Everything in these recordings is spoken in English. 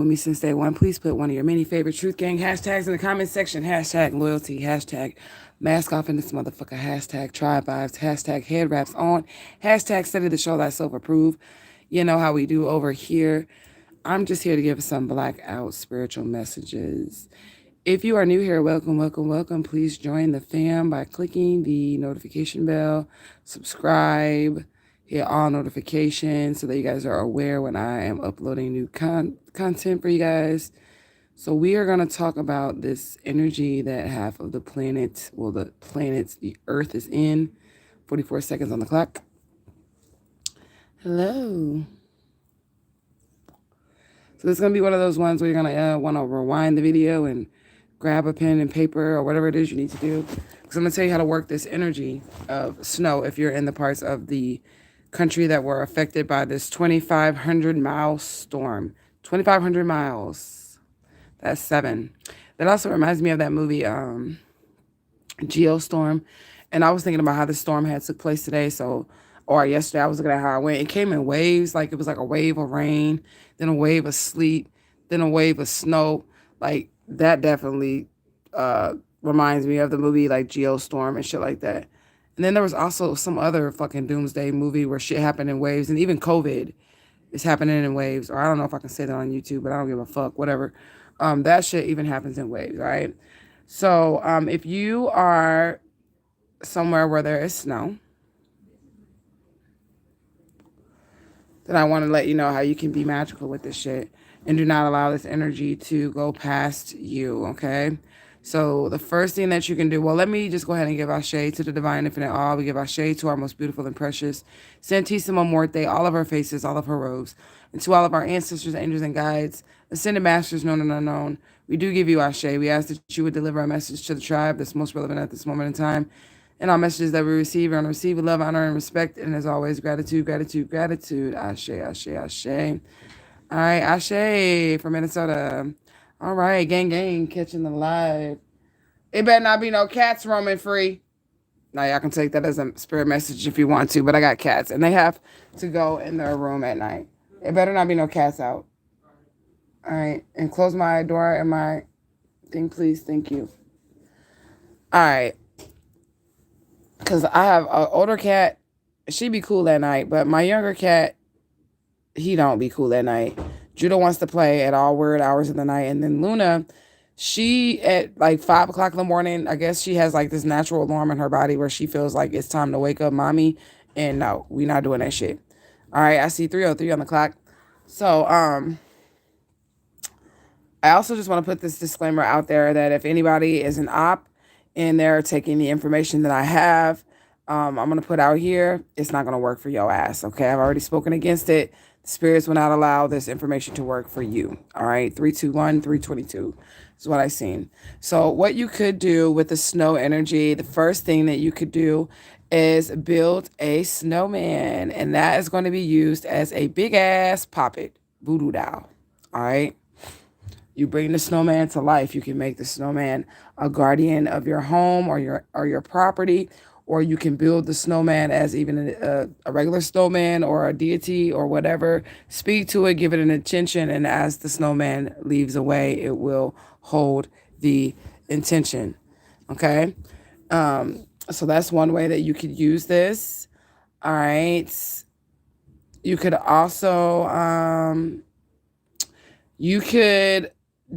with me since day one, please put one of your many favorite Truth Gang hashtags in the comment section. Hashtag loyalty, hashtag mask off in this motherfucker, hashtag tribe vibes, hashtag head wraps on, hashtag study the show thyself approve. You know how we do over here. I'm just here to give some blackout spiritual messages. If you are new here, welcome, welcome, welcome. Please join the fam by clicking the notification bell, subscribe, hit all notifications so that you guys are aware when I am uploading new content for you guys. So we are going to talk about this energy that half of the planet, well, the planets, the Earth is in. 44 seconds on the clock. Hello. So this is going to be one of those ones where you're going to want to rewind the video and grab a pen and paper or whatever it is you need to do. Because I'm going to tell you how to work this energy of snow if you're in the parts of the country that were affected by this 2,500-mile storm. 2,500 miles. That's 7. That also reminds me of that movie, Geostorm. And I was thinking about how the storm had took place today. Or yesterday, I was looking at how it went. It came in waves. Like, it was like a wave of rain, then a wave of sleet, then a wave of snow. Like, that definitely reminds me of the movie, like, Geostorm and shit like that. And then there was also some other fucking doomsday movie where shit happened in waves. And even COVID is happening in waves. Or I don't know if I can say that on YouTube, but I don't give a fuck. Whatever. That shit even happens in waves, right? So if you are somewhere where there is snow, then I want to let you know how you can be magical with this shit and do not allow this energy to go past you, okay? So the first thing that you can do, well, let me just go ahead and give Asha to the divine infinite all. We give Asha to our most beautiful and precious Santissima Muerte, all of her faces, all of her robes, and to all of our ancestors, angels, and guides, ascended masters, known and unknown. We do give you Asha. We ask that you would deliver a message to the tribe that's most relevant at this moment in time. And all messages that we receive are and receive with love, honor, and respect. And as always, gratitude, gratitude, gratitude. Ashe, Ashe, Ashe. All right, Ashe from Minnesota. All right, gang, gang, catching the live. It better not be no cats roaming free. Now, y'all can take that as a spirit message if you want to, but I got cats, and they have to go in their room at night. It better not be no cats out. All right, and close my door and my thing, please. Thank you. All right. Because I have an older cat. She be cool at night, but my younger cat, he don't be cool at night. Judah wants to play at all weird hours of the night. And then Luna, she at like 5 o'clock in the morning, I guess she has like this natural alarm in her body where she feels like it's time to wake up mommy. And no, we not doing that shit. All right, I see 3:03 on the clock. So, I also just want to put this disclaimer out there that if anybody is an op and they're taking the information that I have, I'm going to put out here, it's not going to work for your ass, okay? I've already spoken against it. The spirits will not allow this information to work for you, all right? 321, 322 is what I've seen. So what you could do with the snow energy, the first thing that you could do is build a snowman, and that is going to be used as a big-ass puppet voodoo doll, all right? You bring the snowman to life. You can make the snowman a guardian of your home or your property, or you can build the snowman as even a regular snowman or a deity or whatever. Speak to it, give it an intention, and as the snowman leaves away, it will hold the intention. Okay? So that's one way that you could use this. All right. You could also, you could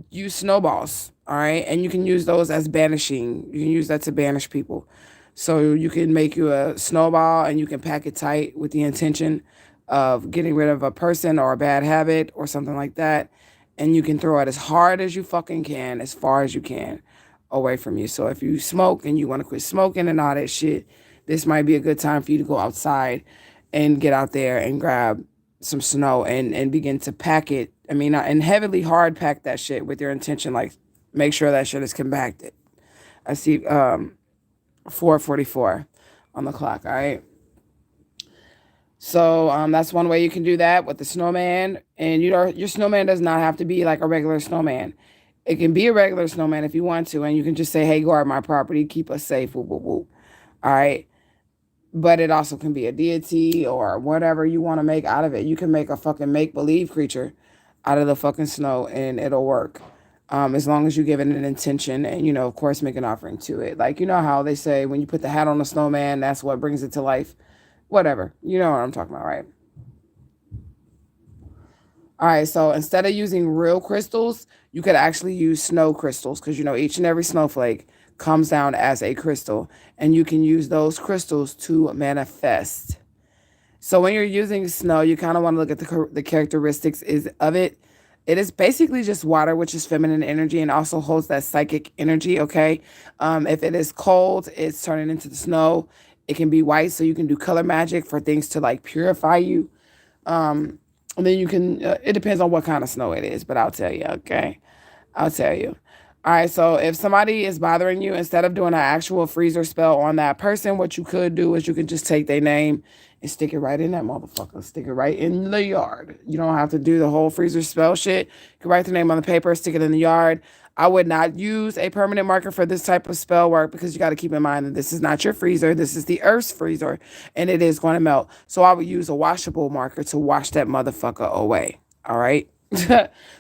use snowballs, all right? And you can use those as banishing. You can use that to banish people. So you can make you a snowball and you can pack it tight with the intention of getting rid of a person or a bad habit or something like that. And you can throw it as hard as you fucking can, as far as you can away from you. So if you smoke and you want to quit smoking and all that shit, this might be a good time for you to go outside and get out there and grab some snow and begin to pack it. I mean, and heavily hard pack that shit with your intention, like make sure that shit is compacted. I see 4:44 on the clock, all right? So that's one way you can do that with the snowman. And your snowman does not have to be like a regular snowman. It can be a regular snowman if you want to, and you can just say, hey, guard my property, keep us safe, whoop, whoop, whoop. All right? But it also can be a deity or whatever you want to make out of it. You can make a fucking make-believe creature out of the fucking snow, and it'll work. As long as you give it an intention and, of course, make an offering to it. Like, you know how they say when you put the hat on the snowman, that's what brings it to life. Whatever. You know what I'm talking about, right? All right, so instead of using real crystals, you could actually use snow crystals because, each and every snowflake comes down as a crystal, and you can use those crystals to manifest. So when you're using snow, you kind of want to look at the characteristics of it. It is basically just water, which is feminine energy and also holds that psychic energy, okay? If it is cold, it's turning into the snow. It can be white, so you can do color magic for things to like purify you. And then you can, it depends on what kind of snow it is, but I'll tell you, okay? I'll tell you. All right, so if somebody is bothering you, instead of doing an actual freezer spell on that person, what you could do is you could just take their name and stick it right in that motherfucker. Stick it right in the yard. You don't have to do the whole freezer spell shit. You can write the name on the paper, stick it in the yard. I would not use a permanent marker for this type of spell work because you got to keep in mind that this is not your freezer. This is the Earth's freezer, and it is going to melt. So I would use a washable marker to wash that motherfucker away. All right?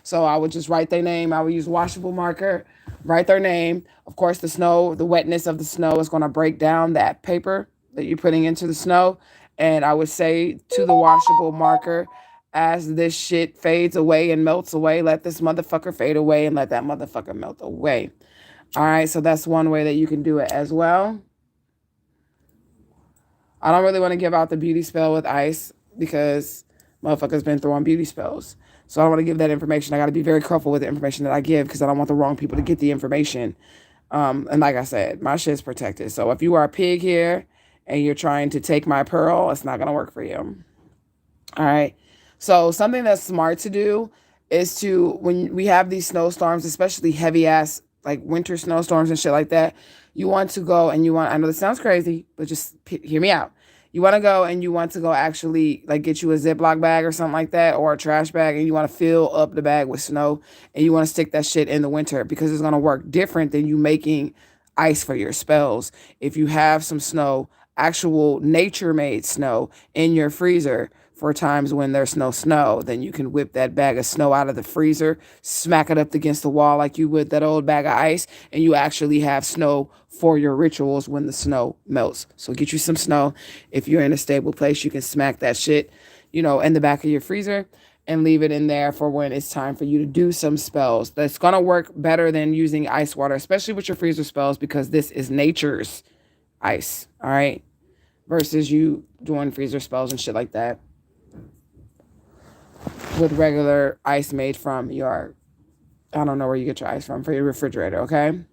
So I would just write their name. I would use washable marker, write their name. Of course, the snow, the wetness of the snow is going to break down that paper that you're putting into the snow. And I would say to the washable marker, as this shit fades away and melts away, let this motherfucker fade away and let that motherfucker melt away. All right, so that's one way that you can do it as well. I don't really want to give out the beauty spell with ice because motherfuckers been throwing beauty spells. So I don't want to give that information. I got to be very careful with the information that I give because I don't want the wrong people to get the information. And like I said, my shit's protected. So if you are a pig here and you're trying to take my pearl, it's not going to work for you. All right. So something that's smart to do is to, when we have these snowstorms, especially heavy ass like winter snowstorms and shit like that, you want to go and I know this sounds crazy, but just hear me out. You want to go and you want to go actually like get you a Ziploc bag or something like that, or a trash bag, and you want to fill up the bag with snow, and you want to stick that shit in the winter because it's going to work different than you making ice for your spells. If you have some snow, actual nature made snow in your freezer for times when there's no snow, then you can whip that bag of snow out of the freezer, smack it up against the wall like you would that old bag of ice, and you actually have snow for your rituals when the snow melts. So get you some snow. If you're in a stable place, you can smack that shit, in the back of your freezer and leave it in there for when it's time for you to do some spells. That's going to work better than using ice water, especially with your freezer spells, because this is nature's ice, all right? Versus you doing freezer spells and shit like that with regular ice made from your, I don't know where you get your ice from, for your refrigerator, okay?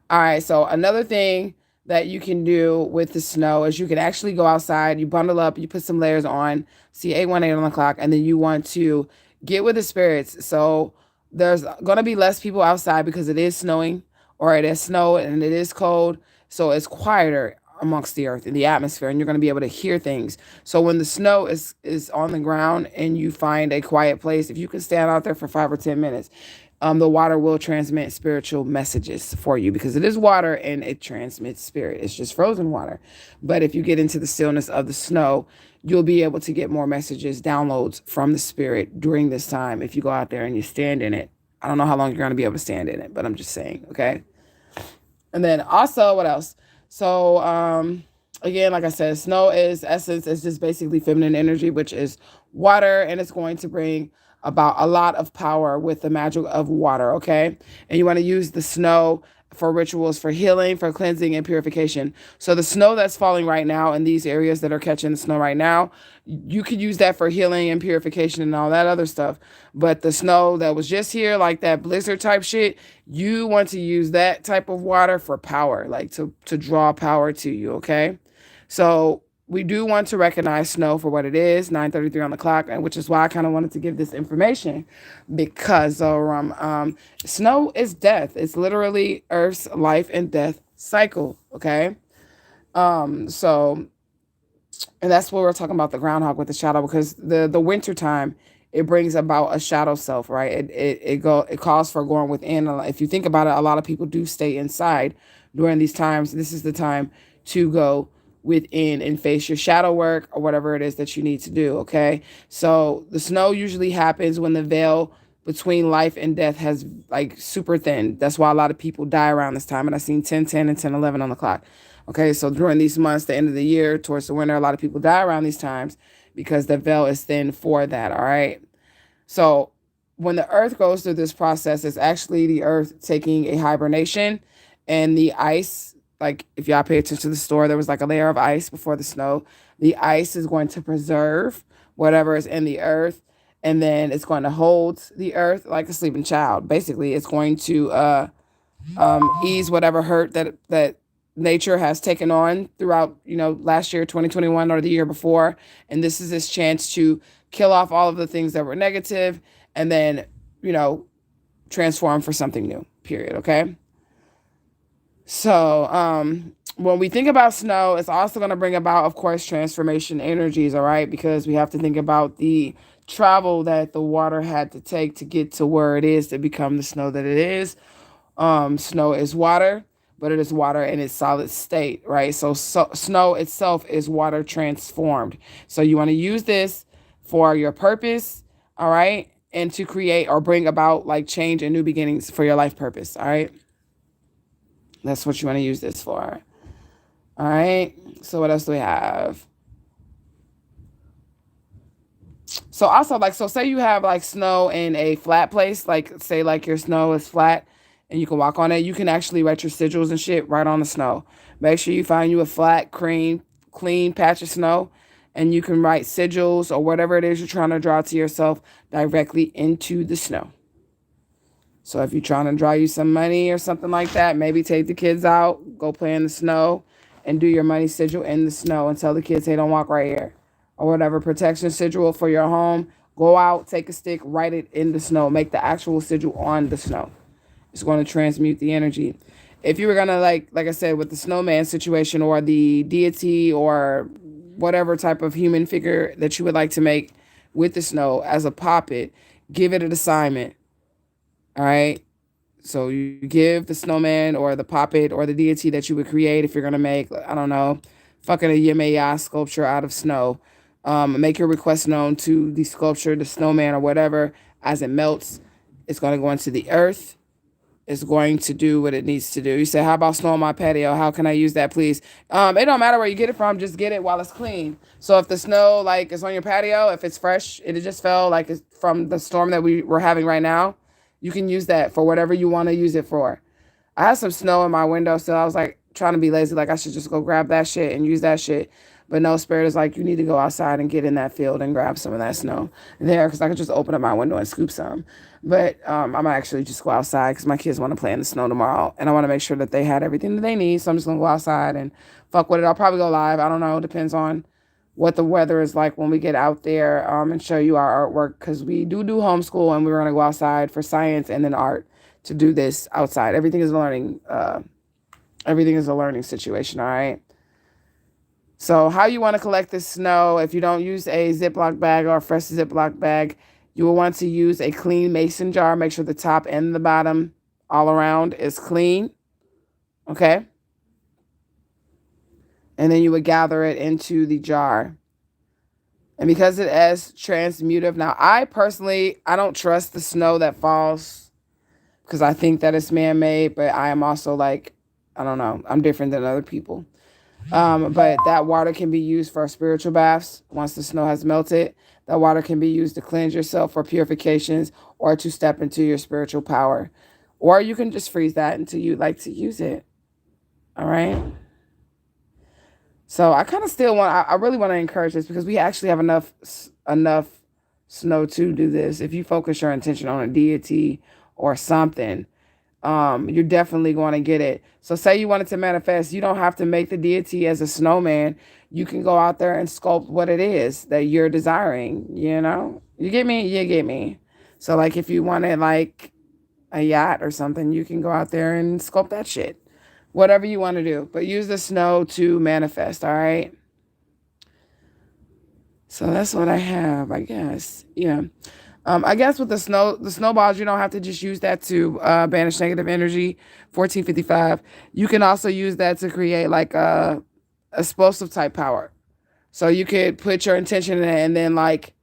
All right, so another thing that you can do with the snow is you can actually go outside, you bundle up, you put some layers on, see 818 on the clock, and then you want to get with the spirits. So there's going to be less people outside because it is snowing, or it is snow and it is cold. So it's quieter amongst the earth in the atmosphere, and you're going to be able to hear things. So when the snow is on the ground and you find a quiet place, if you can stand out there for 5 or 10 minutes, the water will transmit spiritual messages for you because it is water and it transmits spirit. It's just frozen water. But if you get into the stillness of the snow, you'll be able to get more messages, downloads from the spirit during this time if you go out there and you stand in it. I don't know how long you're going to be able to stand in it, but I'm just saying, okay? And then also, what else? So, again, like I said, snow is essence. It's just basically feminine energy, which is water, and it's going to bring about a lot of power with the magic of water, okay? And you want to use the snow for rituals, for healing, for cleansing, and purification. So the snow that's falling right now in these areas that are catching the snow right now, you could use that for healing and purification and all that other stuff. But the snow that was just here, like that blizzard type shit, you want to use that type of water for power, like to draw power to you, okay? So we do want to recognize snow for what it is, 9:33 on the clock, and which is why I kind of wanted to give this information, because snow is death. It's literally Earth's life and death cycle, okay? So, and that's what we're talking about, the groundhog with the shadow, because the winter time, it brings about a shadow self, right? It calls for going within. If you think about it, a lot of people do stay inside during these times. This is the time to go within and face your shadow work or whatever it is that you need to do, okay? So the snow usually happens when the veil between life and death has like super thin. That's why a lot of people die around this time. And I seen 10:10 and 10:11 on the clock. Okay, so during these months, the end of the year, towards the winter, a lot of people die around these times because the veil is thin for that, all right? So when the earth goes through this process, it's actually the earth taking a hibernation, and the ice, like if y'all pay attention to the store, there was like a layer of ice before the snow. The ice is going to preserve whatever is in the earth, and then it's going to hold the earth like a sleeping child. Basically, it's going to ease whatever hurt that nature has taken on throughout, last year, 2021, or the year before. And this is his chance to kill off all of the things that were negative and then, transform for something new, period. Okay. So, when we think about snow, it's also going to bring about, of course, transformation energies. All right. Because we have to think about the travel that the water had to take to get to where it is to become the snow that it is. Snow is water, but it is water in its solid state, right? So snow itself is water transformed. So you want to use this for your purpose, all right? And to create or bring about like change and new beginnings for your life purpose, all right? That's what you want to use this for. All right. So what else do we have? So also, like, so say you have like snow in a flat place, like say like your snow is flat and you can walk on it. You can actually write your sigils and shit right on the snow. Make sure you find you a flat, clean patch of snow, and you can write sigils or whatever it is you're trying to draw to yourself directly into the snow. So if you're trying to draw you some money or something like that, maybe take the kids out, go play in the snow, and do your money sigil in the snow and tell the kids, hey, don't walk right here. Or whatever, protection sigil for your home. Go out, take a stick, write it in the snow. Make the actual sigil on the snow. It's going to transmute the energy. If you were going to, like I said, with the snowman situation or the deity or whatever type of human figure that you would like to make with the snow as a puppet, give it an assignment. All right. So you give the snowman or the puppet or the deity that you would create, if you're going to make, I don't know, fucking a Yemaya sculpture out of snow. Make your request known to the sculpture, the snowman or whatever. As it melts, it's going to go into the earth. It's going to do what it needs to do. You say, how about snow on my patio? How can I use that, please? It don't matter where you get it from. Just get it while it's clean. So if the snow, like, is on your patio, if it's fresh, it just fell, like, it's from the storm that we're having right now, you can use that for whatever you want to use it for. I had some snow in my window, so I was, like, trying to be lazy. Like, I should just go grab that shit and use that shit. But no, Spirit is like, you need to go outside and get in that field and grab some of that snow there, because I could just open up my window and scoop some. But I'm going to actually just go outside because my kids want to play in the snow tomorrow. And I want to make sure that they had everything that they need. So I'm just going to go outside and fuck with it. I'll probably go live. I don't know. Depends on what the weather is like when we get out there and show you our artwork, because we do homeschool and we're going to go outside for science and then art to do this outside. Everything is learning. Everything is a learning situation, all right? So how you want to collect this snow, if you don't use a Ziploc bag or a fresh Ziploc bag, you will want to use a clean mason jar. Make sure the top and the bottom all around is clean, okay? And then you would gather it into the jar. And because it is transmutive, now I don't trust the snow that falls because I think that it's man-made, but I am also like, I don't know, I'm different than other people. But that water can be used for spiritual baths. Once the snow has melted, that water can be used to cleanse yourself for purifications or to step into your spiritual power. Or you can just freeze that until you like to use it. All right. So I kind of still I really want to encourage this because we actually have enough snow to do this. If you focus your intention on a deity or something, you're definitely going to get it. So say you wanted to manifest, you don't have to make the deity as a snowman. You can go out there and sculpt what it is that you're desiring, you know? You get me? You get me. So like if you wanted like a yacht or something, you can go out there and sculpt that shit. Whatever you want to do. But use the snow to manifest, all right? So that's what I have, I guess. Yeah. I guess with the snowballs, you don't have to just use that to banish negative energy. 1455. You can also use that to create like a explosive type power. So you could put your intention in it and then like,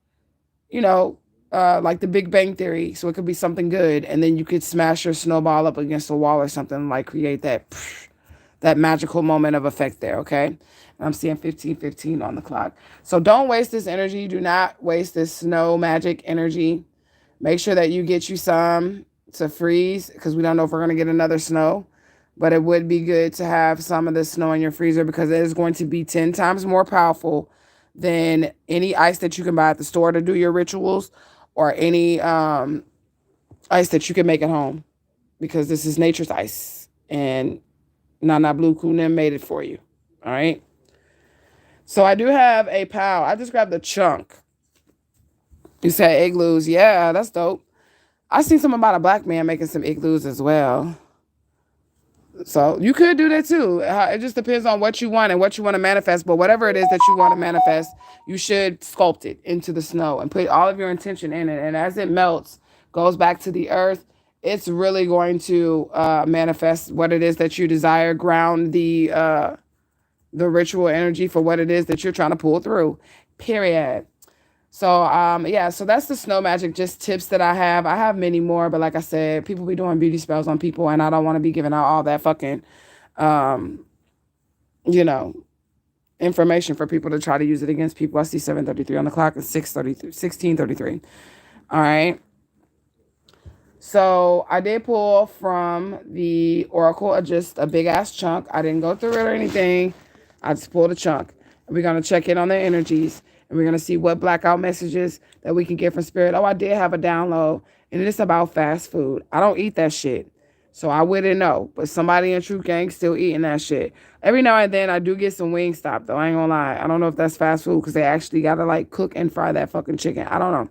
you know, like the Big Bang Theory. So it could be something good, and then you could smash your snowball up against a wall or something, like create that magical moment of effect there. Okay, and I'm seeing 15:15 on the clock. So don't waste this energy. Do not waste this snow magic energy. Make sure that you get you some to freeze, because we don't know if we're gonna get another snow. But it would be good to have some of this snow in your freezer, because it is going to be 10 times more powerful than any ice that you can buy at the store to do your rituals, or any ice that you can make at home, because this is nature's ice, and Nana Blue Kunim made it for you. All right. So I do have a pal. I just grabbed a chunk. You said igloos. Yeah, that's dope. I seen something about a black man making some igloos as well. So you could do that too. It just depends on what you want and what you want to manifest. But whatever it is that you want to manifest, you should sculpt it into the snow and put all of your intention in it. And as it melts, goes back to the earth, it's really going to manifest what it is that you desire. Ground the ritual energy for what it is that you're trying to pull through. Period. So yeah, so that's the snow magic, just tips that I have. I have many more, but like I said, people be doing beauty spells on people, and I don't want to be giving out all that fucking you know, information for people to try to use it against people. I see 7:33 on the clock and 16:33. All right. So I did pull from the Oracle just a big ass chunk. I didn't go through it or anything. I just pulled a chunk. And we're going to check in on their energies. And we're going to see what blackout messages that we can get from Spirit. Oh, I did have a download. And it's about fast food. I don't eat that shit. So I wouldn't know. But somebody in Truthgang still eating that shit. Every now and then I do get some Wingstop though. I ain't gonna lie. I don't know if that's fast food, because they actually got to like cook and fry that fucking chicken. I don't know.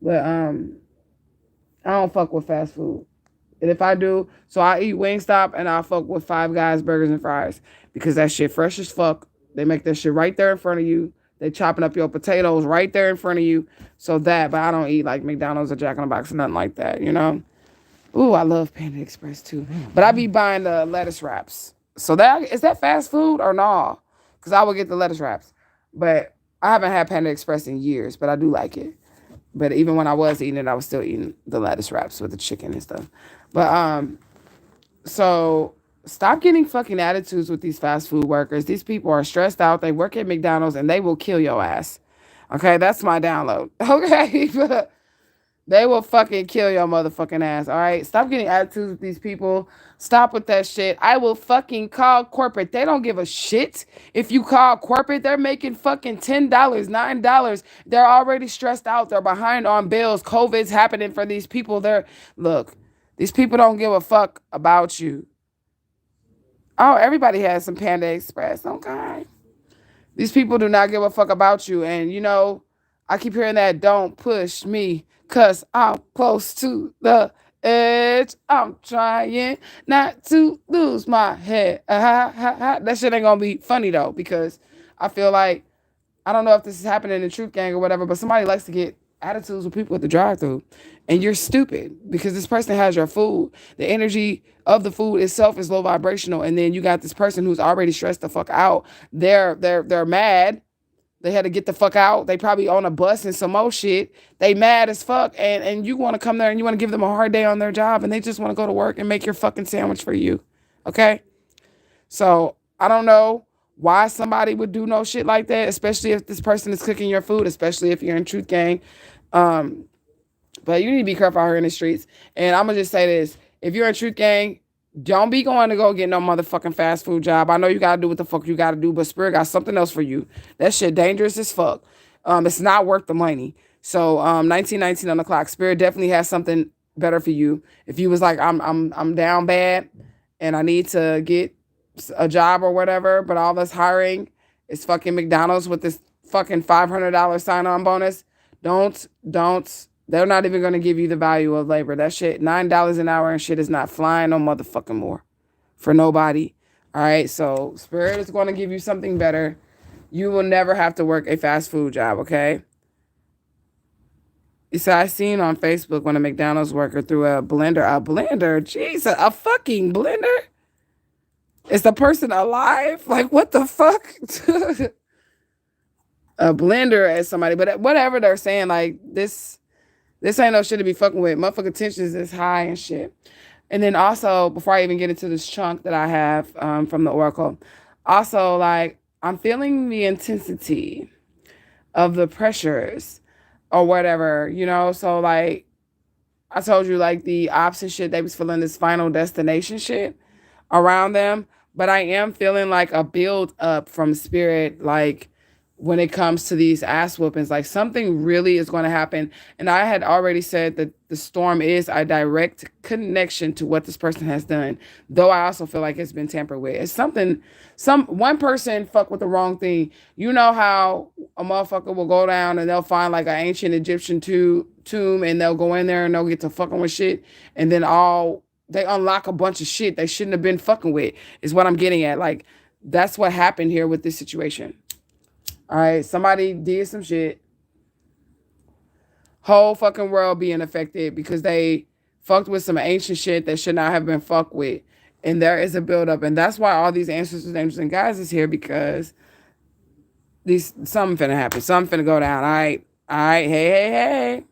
But I don't fuck with fast food. And if I do, so I eat Wingstop and I'll fuck with Five Guys burgers and fries, because that shit fresh as fuck. They make that shit right there in front of you. They chopping up your potatoes right there in front of you. So that, but I don't eat like McDonald's or Jack in the Box or nothing like that, you know? Ooh, I love Panda Express too. But I be buying the lettuce wraps. So that, is that fast food or no? Because I would get the lettuce wraps. But I haven't had Panda Express in years, but I do like it. But even when I was eating it, I was still eating the lettuce wraps with the chicken and stuff. But so stop getting fucking attitudes with these fast food workers. These people are stressed out. They work at McDonald's and they will kill your ass. Okay, that's my download. Okay, they will fucking kill your motherfucking ass. All right, stop getting attitudes with these people. Stop with that shit. I will fucking call corporate. They don't give a shit. If you call corporate, they're making fucking $10, $9. They're already stressed out. They're behind on bills. COVID's happening for these people. Look, these people don't give a fuck about you. Oh, everybody has some Panda Express. Okay. These people do not give a fuck about you. And, you know, I keep hearing that, don't push me, because I'm close to the edge. I'm trying not to lose my head. That shit ain't going to be funny, though, because I feel like, I don't know if this is happening in Truthgang or whatever, but somebody likes to get attitudes with people at the drive-thru, and you're stupid because this person has your food. The energy of the food itself is low vibrational, and then you got this person who's already stressed the fuck out. They're mad. They had to get the fuck out. They probably on a bus and some more shit. They mad as fuck, and you want to come there and you want to give them a hard day on their job, and they just want to go to work and make your fucking sandwich for you. Okay? So I don't know why somebody would do no shit like that, especially if this person is cooking your food, especially if you're in Truthgang. But you need to be careful out here in the streets. And I'm going to just say this. If you're in Truthgang, don't be going to go get no motherfucking fast food job. I know you got to do what the fuck you got to do, but Spirit got something else for you. That shit dangerous as fuck. It's not worth the money. So 1919 on the clock. Spirit definitely has something better for you. If you was like, I'm down bad and I need to get a job or whatever, but all this hiring is fucking McDonald's with this fucking $500 sign-on bonus. Don't. They're not even going to give you the value of labor. That shit, $9 an hour and shit is not flying no motherfucking more for nobody. All right, so Spirit is going to give you something better. You will never have to work a fast food job, okay? So I seen on Facebook when a McDonald's worker threw a blender. A blender? Jesus, a fucking blender? Is the person alive? Like, what the fuck? A blender at somebody, but whatever they're saying, like this ain't no shit to be fucking with. Motherfucking tensions is high and shit. And then also, before I even get into this chunk that I have from the Oracle, also, like, I'm feeling the intensity of the pressures or whatever, you know? So, like, I told you, like, the ops and shit, they was feeling this final destination shit around them. But I am feeling like a build up from spirit, like, when it comes to these ass whoopings, like something really is going to happen. And I had already said that the storm is a direct connection to what this person has done. Though I also feel like it's been tampered with. It's something, one person fuck with the wrong thing. You know how a motherfucker will go down and they'll find like an ancient Egyptian tomb and they'll go in there and they'll get to fucking with shit. And then they unlock a bunch of shit they shouldn't have been fucking with, is what I'm getting at. Like, that's what happened here with this situation. All right, somebody did some shit. Whole fucking world being affected because they fucked with some ancient shit that should not have been fucked with. And there is a buildup. And that's why all these ancestors, angels, and guys is here, because something finna happen. Something finna go down. All right. All right. Hey.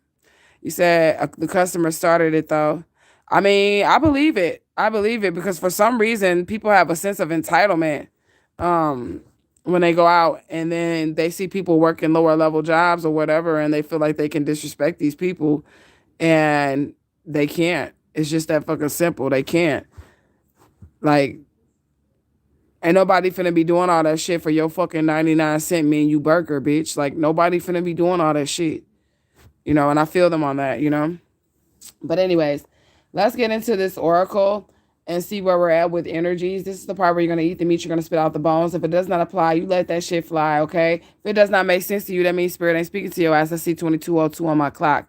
You said the customer started it, though. I mean, I believe it. I believe it because for some reason, people have a sense of entitlement. When they go out and then they see people working lower level jobs or whatever, and they feel like they can disrespect these people, and they can't. It's just that fucking simple. They can't. Like, ain't nobody finna be doing all that shit for your fucking 99-cent menu burger, bitch. Like, nobody finna be doing all that shit. You know, and I feel them on that, you know? But anyways, let's get into this oracle and see where we're at with energies. This is the part where you're going to eat the meat, you're going to spit out the bones. If it does not apply, you let that shit fly, okay? If it does not make sense to you, that means spirit ain't speaking to your ass. I see 2202 on my clock.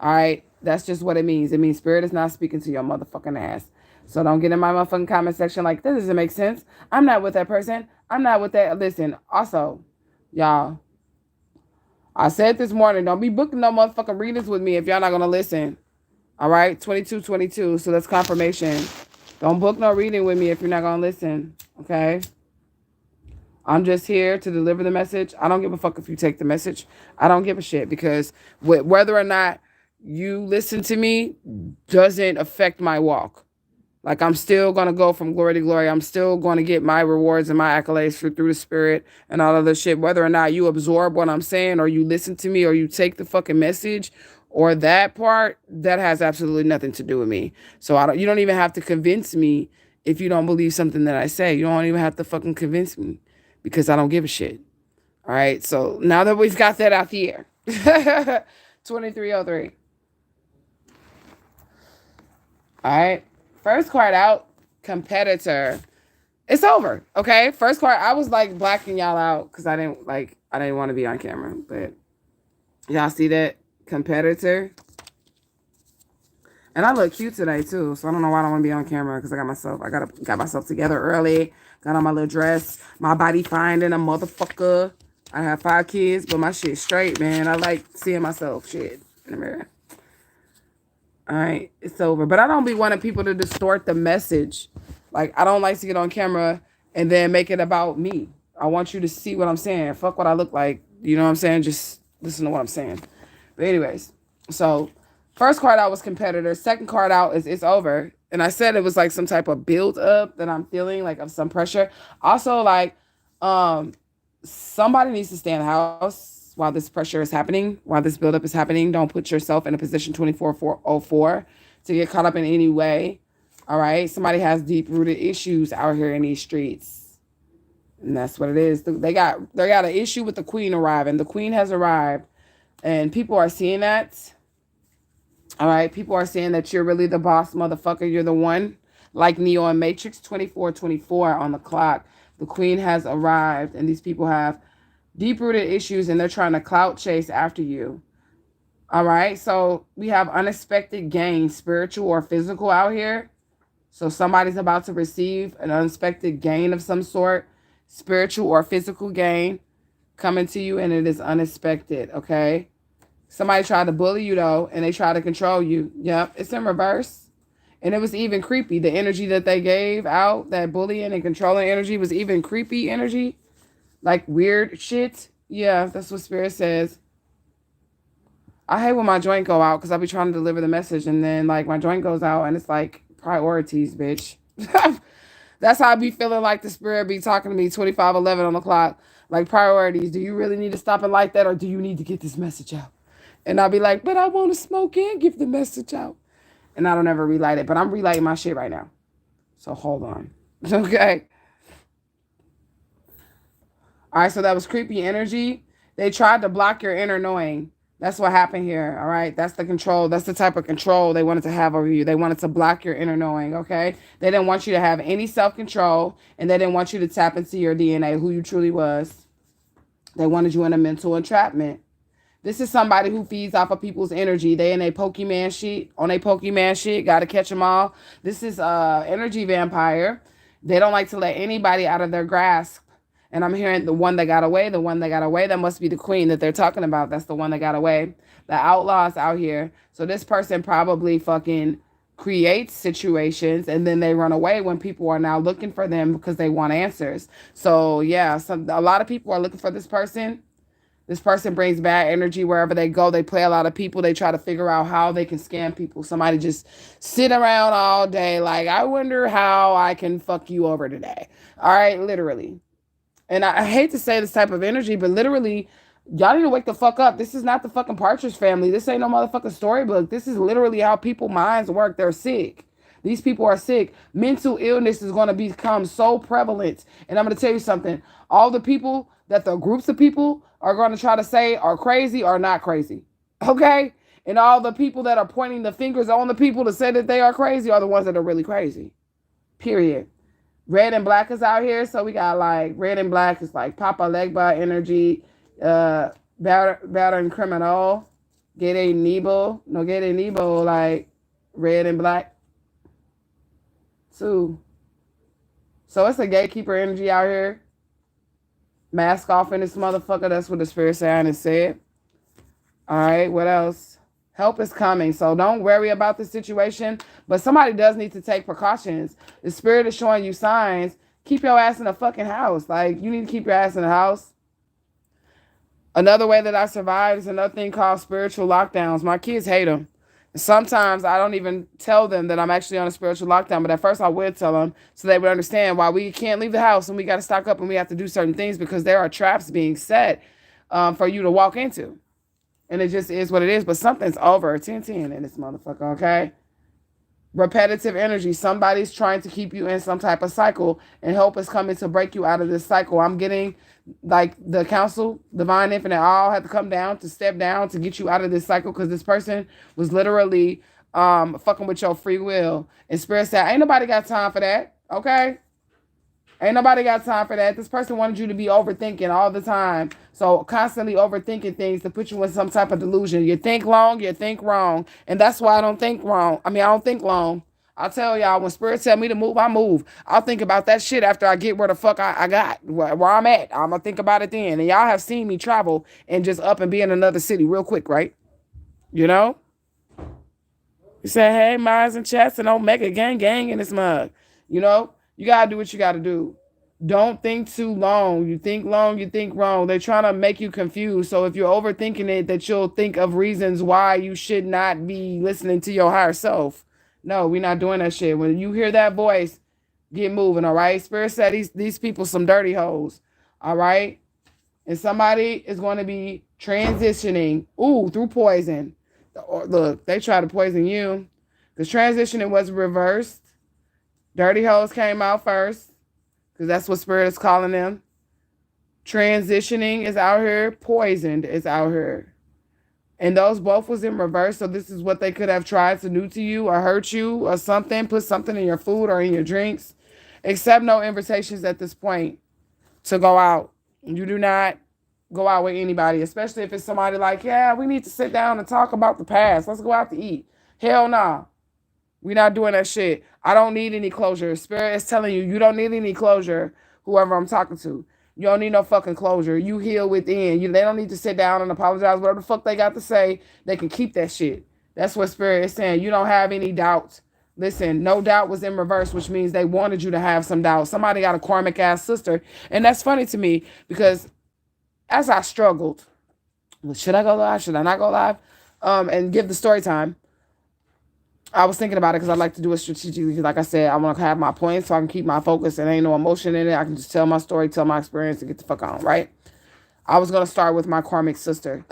All right? That's just what it means. It means spirit is not speaking to your motherfucking ass. So don't get in my motherfucking comment section like, this doesn't make sense. I'm not with that person. I'm not with that. Listen, also, y'all, I said this morning, don't be booking no motherfucking readings with me if y'all not going to listen. All right? 2222. So that's confirmation. Don't book no reading with me if you're not going to listen, okay? I'm just here to deliver the message. I don't give a fuck if you take the message. I don't give a shit, because whether or not you listen to me doesn't affect my walk. Like, I'm still going to go from glory to glory. I'm still going to get my rewards and my accolades through the spirit and all of this shit. Whether or not you absorb what I'm saying or you listen to me or you take the fucking message or that part, that has absolutely nothing to do with me. So you don't even have to convince me if you don't believe something that I say. You don't even have to fucking convince me, because I don't give a shit. All right. So now that we've got that out the air, 2303. All right. First card out, competitor. It's over. Okay. First card, I was like blacking y'all out because I didn't want to be on camera, but y'all see that? Competitor. And I look cute today too, so I don't know why I don't want to be on camera, because I got myself together early, got on my little dress, my body fine than a motherfucker. I have 5 kids, but my shit straight, man. I like seeing myself shit in the mirror. All right, it's over. But I don't be wanting people to distort the message. Like, I don't like to get on camera and then make it about me. I want you to see what I'm saying. Fuck what I look like. You know what I'm saying? Just listen to what I'm saying. But anyways, so first card out was competitor. Second card out is it's over. And I said it was like some type of build up that I'm feeling, like, of some pressure. Also, like, somebody needs to stay in the house while this pressure is happening, while this buildup is happening. Don't put yourself in a position 2404 to get caught up in any way. All right. Somebody has deep rooted issues out here in these streets. And that's what it is. They got an issue with the queen arriving. The queen has arrived. And people are seeing that. All right. People are saying that you're really the boss, motherfucker. You're the one. Like Neo and Matrix, 2424 on the clock. The queen has arrived, and these people have deep-rooted issues, and they're trying to clout chase after you. All right. So we have unexpected gain, spiritual or physical, out here. So somebody's about to receive an unexpected gain of some sort, spiritual or physical gain coming to you, and it is unexpected. Okay. Somebody tried to bully you, though, and they try to control you. Yep. It's in reverse. And it was even creepy. The energy that they gave out, that bullying and controlling energy, was even creepy energy. Like weird shit. Yeah, that's what Spirit says. I hate when my joint go out because I'll be trying to deliver the message and then like my joint goes out and it's like priorities, bitch. That's how I be feeling like the Spirit be talking to me 25:11 on the clock. Like priorities. Do you really need to stop it like that or do you need to get this message out? And I'll be like, but I want to smoke and give the message out. And I don't ever relight it. But I'm relighting my shit right now. So hold on. Okay. All right. So that was creepy energy. They tried to block your inner knowing. That's what happened here. All right. That's the control. That's the type of control they wanted to have over you. They wanted to block your inner knowing. Okay. They didn't want you to have any self-control. And they didn't want you to tap into your DNA, who you truly was. They wanted you in a mental entrapment. This is somebody who feeds off of people's energy. They in a Pokemon shit, on a Pokemon shit. Got to catch them all. This is energy vampire. They don't like to let anybody out of their grasp. And I'm hearing the one that got away, the one that got away. That must be the queen that they're talking about. That's the one that got away. The outlaws out here. So this person probably fucking creates situations and then they run away when people are now looking for them because they want answers. So yeah, a lot of people are looking for this person. This person brings bad energy wherever they go. They play a lot of people. They try to figure out how they can scam people. Somebody just sit around all day like, I wonder how I can fuck you over today. All right, literally. And I hate to say this type of energy, but literally, y'all need to wake the fuck up. This is not the fucking Partridge Family. This ain't no motherfucking storybook. This is literally how people's minds work. They're sick. These people are sick. Mental illness is going to become so prevalent. And I'm going to tell you something. All the people that the groups of people are going to try to say are crazy are not crazy. Okay? And all the people that are pointing the fingers on the people to say that they are crazy are the ones that are really crazy. Period. Red and black is out here. So we got like red and black is like Papa Legba energy, Batter and Criminal, Get a Nebo, like red and black. Too. So it's a gatekeeper energy out here. Mask off in this motherfucker. That's what the Spirit sign has said. All right, what else? Help is coming. So don't worry about the situation. But somebody does need to take precautions. The Spirit is showing you signs. Keep your ass in the fucking house. Like, you need to keep your ass in the house. Another way that I survived is another thing called spiritual lockdowns. My kids hate them. Sometimes I don't even tell them that I'm actually on a spiritual lockdown, but at first I would tell them so they would understand why we can't leave the house and we got to stock up and we have to do certain things because there are traps being set for you to walk into. And it just is what it is. But something's over 10-10 in this motherfucker, okay? Repetitive energy. Somebody's trying to keep you in some type of cycle and help is coming to break you out of this cycle. I'm getting like the council, divine infinite, all had to come down to step down to get you out of this cycle because this person was literally fucking with your free will. And Spirit said, ain't nobody got time for that, okay? Ain't nobody got time for that. This person wanted you to be overthinking all the time. So constantly overthinking things to put you in some type of delusion. You think long, you think wrong. And that's why I don't think wrong. I don't think long. I'll tell y'all, when Spirit tell me to move, I move. I'll think about that shit after I get where the fuck I got, where I'm at. I'm going to think about it then. And y'all have seen me travel and just up and be in another city real quick, right? You know? You say, hey, Mars and Chats and Omega gang in this mug. You know? You got to do what you got to do. Don't think too long. You think long, you think wrong. They're trying to make you confused. So if you're overthinking it, that you'll think of reasons why you should not be listening to your higher self. No, we're not doing that shit. When you hear that voice, get moving, all right? Spirit said these people some dirty hoes, all right? And somebody is going to be transitioning, through poison. Look, they try to poison you. Because transitioning was reversed. Dirty hoes came out first. Because that's what Spirit is calling them. Transitioning is out here. Poisoned is out here. And those both was in reverse. So this is what they could have tried to do to you or hurt you or something. Put something in your food or in your drinks. Accept no invitations at this point to go out. You do not go out with anybody. Especially if it's somebody like, yeah, we need to sit down and talk about the past. Let's go out to eat. Hell nah. We're not doing that shit. I don't need any closure. Spirit is telling you, you don't need any closure, whoever I'm talking to. You don't need no fucking closure. You heal within. They don't need to sit down and apologize. Whatever the fuck they got to say, they can keep that shit. That's what Spirit is saying. You don't have any doubt Listen, no doubt was in reverse, which means they wanted you to have some doubt. Somebody got a karmic ass sister. And that's funny to me because as I struggled, should I go live? Should I not go live? And give the story time. I was thinking about it because I like to do it strategically. Like I said, I want to have my points so I can keep my focus and ain't no emotion in it. I can just tell my story, tell my experience, and get the fuck on, right? I was going to start with my karmic sister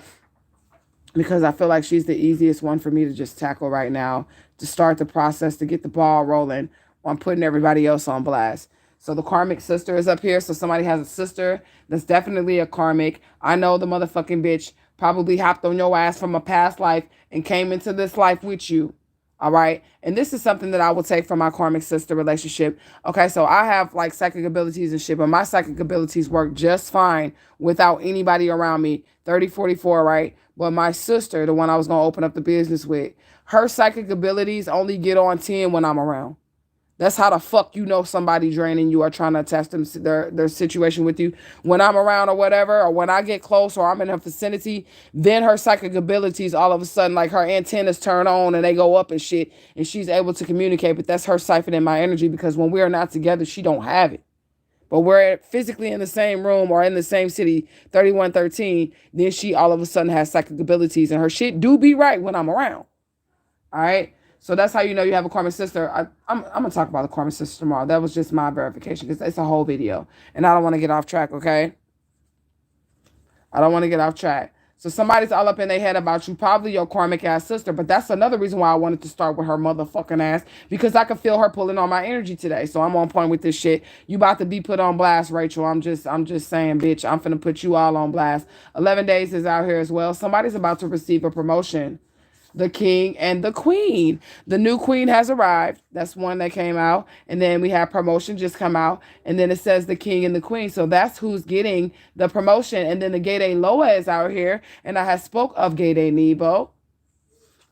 because I feel like she's the easiest one for me to just tackle right now, to start the process, to get the ball rolling while I'm putting everybody else on blast. So the karmic sister is up here. So somebody has a sister that's definitely a karmic. I know the motherfucking bitch probably hopped on your ass from a past life and came into this life with you. All right. And this is something that I will take from my karmic sister relationship. Okay. So I have like psychic abilities and shit, but my psychic abilities work just fine without anybody around me. 30, 44, right? But my sister, the one I was going to open up the business with, her psychic abilities only get on 10 when I'm around. That's how the fuck you know somebody draining you or trying to attach them to their situation with you. When I'm around or whatever, or when I get close or I'm in her vicinity, then her psychic abilities all of a sudden, like her antennas turn on and they go up and shit, and she's able to communicate. But that's her siphoning my energy because when we are not together, she don't have it. But we're physically in the same room or in the same city, 3113, then she all of a sudden has psychic abilities and her shit do be right when I'm around. All right. So that's how you know you have a karmic sister. I'm going to talk about the karmic sister tomorrow. That was just my verification because it's a whole video. And I don't want to get off track, okay? I don't want to get off track. So somebody's all up in their head about you, probably your karmic ass sister. But that's another reason why I wanted to start with her motherfucking ass, because I could feel her pulling on my energy today. So I'm on point with this shit. You about to be put on blast, Rachel. I'm just saying, bitch, I'm finna put you all on blast. 11 days is out here as well. Somebody's about to receive a promotion. The king and the queen. The new queen has arrived. That's one that came out. And then we have promotion just come out. And then it says the king and the queen. So that's who's getting the promotion. And then the Gede Loa is out here. And I have spoke of Gede Nebo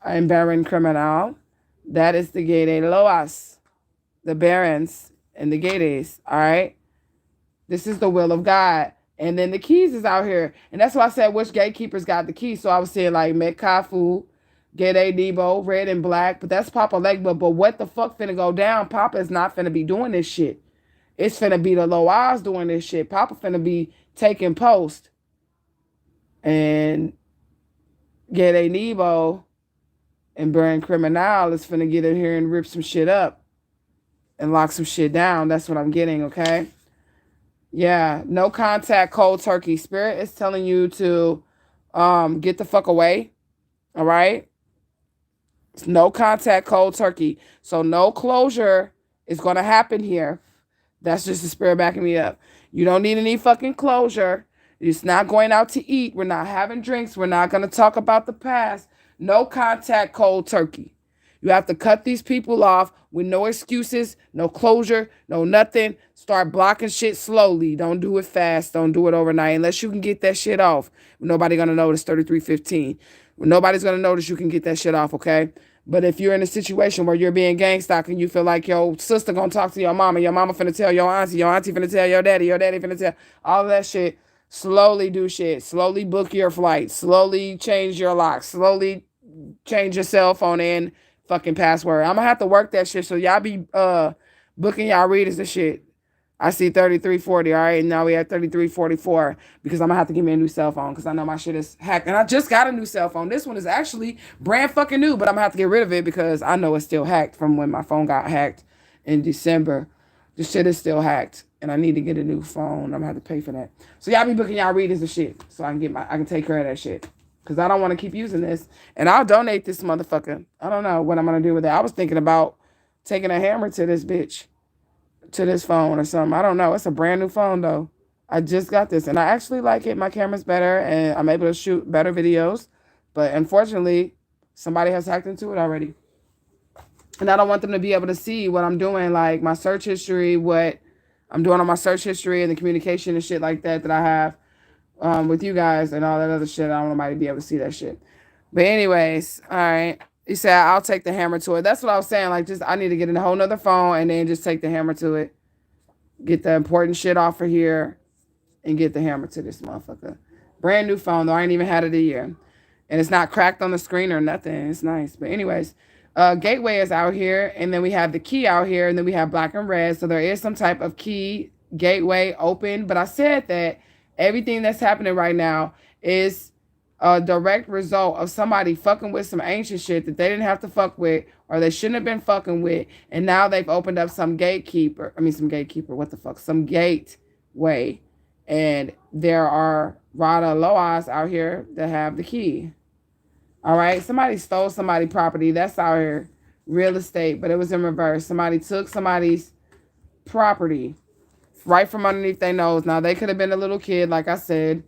and Baron Criminal. That is the Gede Loas. The barons and the Gedes. All right. This is the will of God. And then the keys is out here. And that's why I said which gatekeepers got the keys. So I was saying like Metcalfu, Gede Debo, red and black, but that's Papa Legba. But what the fuck finna go down? Papa is not finna be doing this shit. It's finna be the low eyes doing this shit. Papa finna be taking post. And Gede Nebo and Baron Criminal is finna get in here and rip some shit up and lock some shit down. That's what I'm getting, okay? Yeah, no contact, cold turkey. Spirit is telling you to get the fuck away, all right? No contact, cold turkey. So no closure is going to happen here. That's just the spirit backing me up. You don't need any fucking closure. It's not going out to eat. We're not having drinks. We're not going to talk about the past. No contact, cold turkey. You have to cut these people off with no excuses, no closure, no nothing. Start blocking shit slowly. Don't do it fast. Don't do it overnight unless you can get that shit off. Nobody going to notice 3315. Nobody's going to notice you can get that shit off, okay? But if you're in a situation where you're being gangstock and you feel like your sister going to talk to your mama finna tell your auntie finna tell your daddy finna tell all of that shit, slowly do shit. Slowly book your flight. Slowly change your lock. Slowly change your cell phone and fucking password. I'm going to have to work that shit, so y'all be booking y'all readers and shit. I see 3340, all right? And now we at 3344 because I'm going to have to give me a new cell phone because I know my shit is hacked. And I just got a new cell phone. This one is actually brand fucking new, but I'm going to have to get rid of it because I know it's still hacked from when my phone got hacked in December. The shit is still hacked, and I need to get a new phone. I'm going to have to pay for that. So y'all be booking y'all readers and shit so I can take care of that shit because I don't want to keep using this. And I'll donate this motherfucker. I don't know what I'm going to do with it. I was thinking about taking a hammer to this bitch. To this phone or something. I don't know. It's a brand new phone though. I just got this and I actually like it. My camera's better and I'm able to shoot better videos. But unfortunately, somebody has hacked into it already. And I don't want them to be able to see what I'm doing, like my search history, what I'm doing on my search history and the communication and shit like that I have with you guys and all that other shit. I don't want nobody to be able to see that shit. But anyways, all right. He said, I'll take the hammer to it. That's what I was saying. Like, just, I need to get in a whole nother phone and then just take the hammer to it. Get the important shit off of here and get the hammer to this motherfucker. Brand new phone, though. I ain't even had it a year. And it's not cracked on the screen or nothing. It's nice. But anyways, Gateway is out here, and then we have the key out here, and then we have black and red. So there is some type of key, gateway, open. But I said that everything that's happening right now is a direct result of somebody fucking with some ancient shit that they didn't have to fuck with, or they shouldn't have been fucking with, and now they've opened up some gatekeeper. I mean, some gatekeeper. What the fuck? Some gateway, and there are Rada Loas out here that have the key. All right, somebody stole somebody's property. That's out here, real estate, but it was in reverse. Somebody took somebody's property right from underneath their nose. Now, they could have been a little kid, like I said.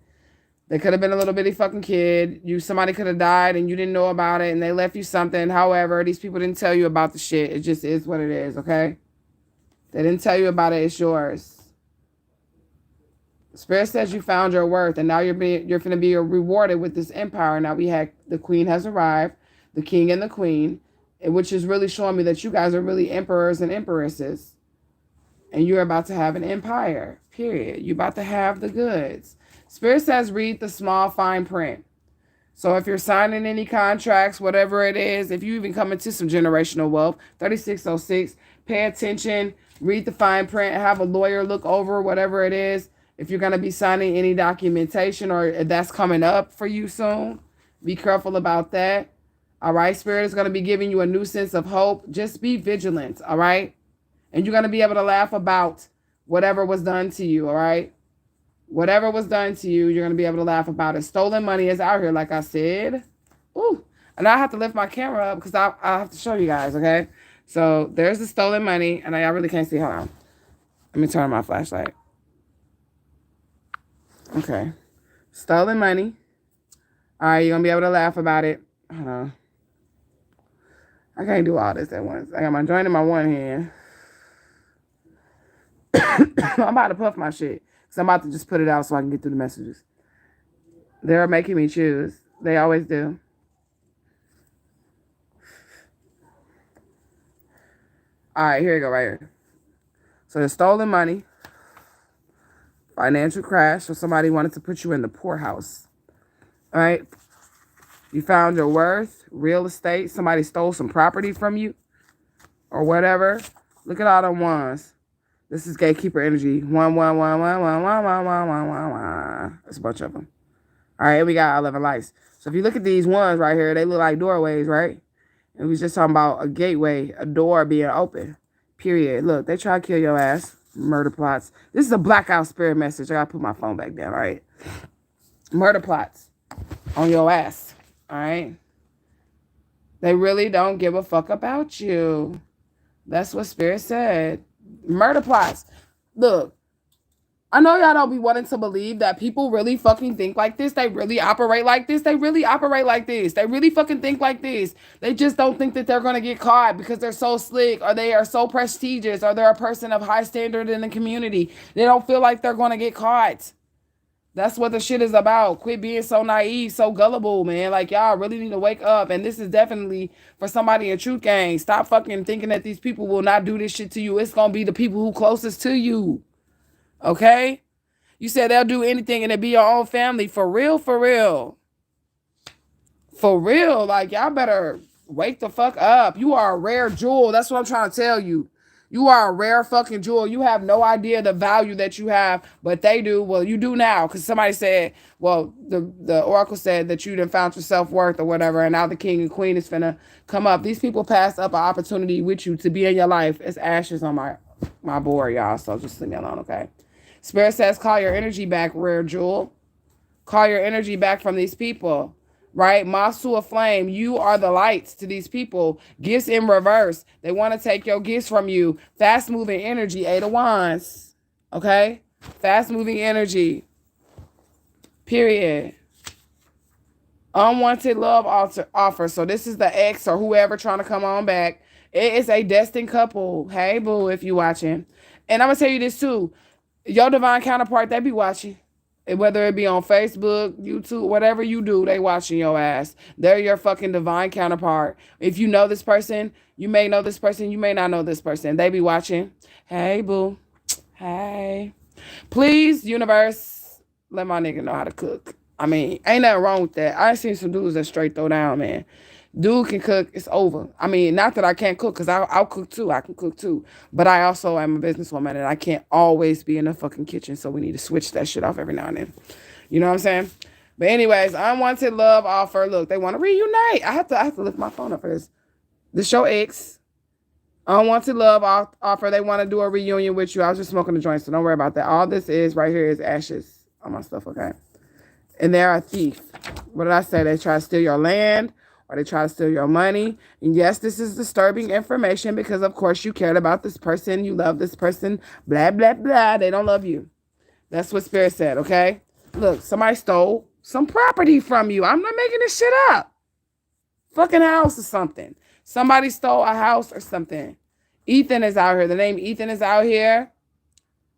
They could have been a little bitty fucking kid. Somebody could have died and you didn't know about it and they left you something. However, these people didn't tell you about the shit. It just is what it is, okay? They didn't tell you about it. It's yours. Spirit says you found your worth, and now you're going to be rewarded with this empire. Now the queen has arrived, the king and the queen, which is really showing me that you guys are really emperors and empresses, and you're about to have an empire. Period. You're about to have the goods. Spirit says read the small fine print. So if you're signing any contracts, whatever it is, if you even come into some generational wealth, 3606, pay attention, read the fine print, have a lawyer look over whatever it is. If you're going to be signing any documentation or that's coming up for you soon, be careful about that. All right. Spirit is going to be giving you a new sense of hope. Just be vigilant. All right. And you're going to be able to laugh about whatever was done to you. All right. Whatever was done to you, you're going to be able to laugh about it. Stolen money is out here, like I said. Ooh. And I have to lift my camera up because I have to show you guys. Okay. So there's the stolen money. And I really can't see. Hold on. Let me turn on my flashlight. Okay. Stolen money. All right, you're going to be able to laugh about it. Hold on. I can't do all this at once. I got my joint in my one hand. I'm about to puff my shit. Because I'm about to just put it out so I can get through the messages. They're making me choose. They always do. All right, here you go right here. So the stolen money. Financial crash, or somebody wanted to put you in the poorhouse. All right. You found your worth, real estate. Somebody stole some property from you or whatever. Look at all the ones. This is gatekeeper energy. 1, 1, 1, 1, 1, 1, 1, 1, 1, 1, 1. That's a bunch of them. All right. We got 11 lights. So if you look at these ones right here, they look like doorways, right? And we was just talking about a gateway, a door being open. Period. Look, they try to kill your ass. Murder plots. This is a blackout spirit message. I gotta put my phone back down. All right. Murder plots on your ass. All right. They really don't give a fuck about you. That's what spirit said. Murder plots. Look, I know y'all don't be wanting to believe that people really fucking think like this. They really operate like this. They really operate like this. They really fucking think like this. They just don't think that they're going to get caught because they're so slick or they are so prestigious or they're a person of high standard in the community. They don't feel like they're going to get caught. That's what the shit is about. Quit being so naive, so gullible, man. Like, y'all really need to wake up. And this is definitely for somebody in Truthgang. Stop fucking thinking that these people will not do this shit to you. It's going to be the people who closest to you. Okay? You said they'll do anything and it be your own family. For real, for real. For real. Like, y'all better wake the fuck up. You are a rare jewel. That's what I'm trying to tell you. You are a rare fucking jewel. You have no idea the value that you have, but they do. Well, you do now because somebody said, well, the oracle said that you done found your self-worth or whatever, and now the king and queen is finna come up. These people passed up an opportunity with you to be in your life. It's ashes on my board, y'all, so just leave me alone, okay? Spirit says, call your energy back, rare jewel. Call your energy back from these people, right? Masu of flame, you are the lights to these people. Gifts in reverse. They want to take your gifts from you. Fast moving energy, 8 of Wands, okay? Fast moving energy, period. Unwanted love offer. So this is the ex or whoever trying to come on back. It is a destined couple. Hey, boo, if you watching. And I'm going to tell you this too. Your divine counterpart, they be watching. Whether it be on Facebook, YouTube, whatever you do, they watching your ass. They're your fucking divine counterpart. If you know this person, you may know this person, you may not know this person. They be watching. Hey, boo. Hey. Please, universe, let my nigga know how to cook. I mean, ain't nothing wrong with that. I seen some dudes that straight throw down, man. Dude can cook. It's over. I mean, not that I can't cook, because I'll cook too. I can cook too. But I also am a businesswoman and I can't always be in the fucking kitchen. So we need to switch that shit off every now and then. You know what I'm saying? But anyways, unwanted love offer. Look, they want to reunite. I have to lift my phone up for this. This show X. Unwanted love offer. They want to do a reunion with you. I was just smoking a joint, so don't worry about that. All this is right here is ashes on my stuff, okay? And they're a thief. What did I say? They try to steal your land, or they try to steal your money. And yes, this is disturbing information because, of course, you cared about this person. You love this person. Blah, blah, blah. They don't love you. That's what Spirit said, okay? Look, somebody stole some property from you. I'm not making this shit up. Fucking house or something. Somebody stole a house or something. Ethan is out here. The name Ethan is out here.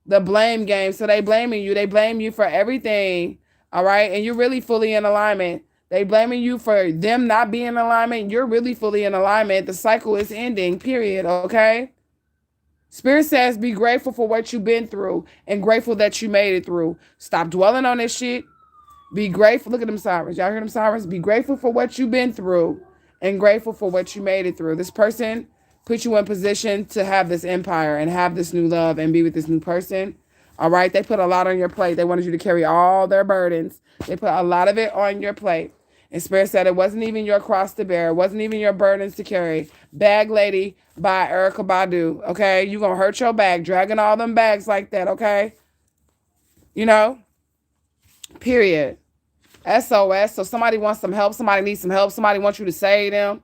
The blame game. So they blaming you. They blame you for everything. All right? And you're really fully in alignment. They blaming you for them not being in alignment. You're really fully in alignment. The cycle is ending, period, okay? Spirit says be grateful for what you've been through and grateful that you made it through. Stop dwelling on this shit. Be grateful. Look at them sirens. Y'all hear them sirens? Be grateful for what you've been through and grateful for what you made it through. This person put you in position to have this empire and have this new love and be with this new person. All right? They put a lot on your plate. They wanted you to carry all their burdens. They put a lot of it on your plate. And Spirit said it wasn't even your cross to bear. It wasn't even your burdens to carry. Bag Lady by Erykah Badu. Okay? You're going to hurt your bag. Dragging all them bags like that. Okay? You know? Period. SOS. So somebody wants some help. Somebody needs some help. Somebody wants you to save them.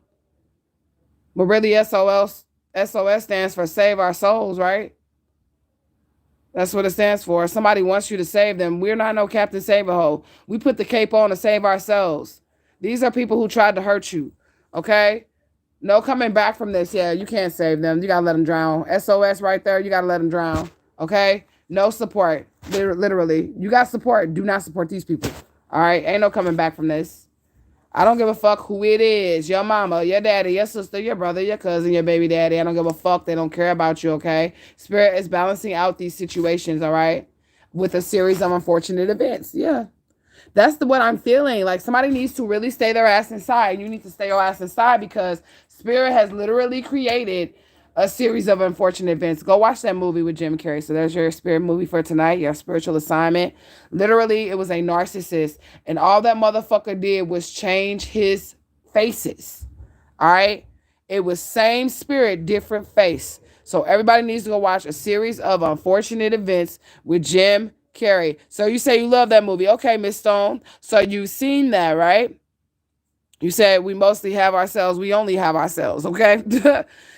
But really SOS stands for save our souls, right? That's what it stands for. Somebody wants you to save them. We're not no Captain Save-A-Ho. We put the cape on to save ourselves. These are people who tried to hurt you. Okay? No coming back from this. Yeah, you can't save them. You got to let them drown. SOS right there. You got to let them drown. Okay? No support. Literally. You got support. Do not support these people. All right? Ain't no coming back from this. I don't give a fuck who it is. Your mama, your daddy, your sister, your brother, your cousin, your baby daddy. I don't give a fuck. They don't care about you, okay? Spirit is balancing out these situations, all right? With a series of unfortunate events. Yeah. That's what I'm feeling. Like somebody needs to really stay their ass inside. You need to stay your ass inside because Spirit has literally created a series of unfortunate events. Go watch that movie with Jim Carrey. So there's your spirit movie for tonight, your spiritual assignment. Literally, it was a narcissist. And all that motherfucker did was change his faces. All right? It was same spirit, different face. So everybody needs to go watch a series of unfortunate events with Jim Carrey. So you say you love that movie. Okay, Miss Stone. So you've seen that, right? You said we mostly have ourselves. We only have ourselves, okay?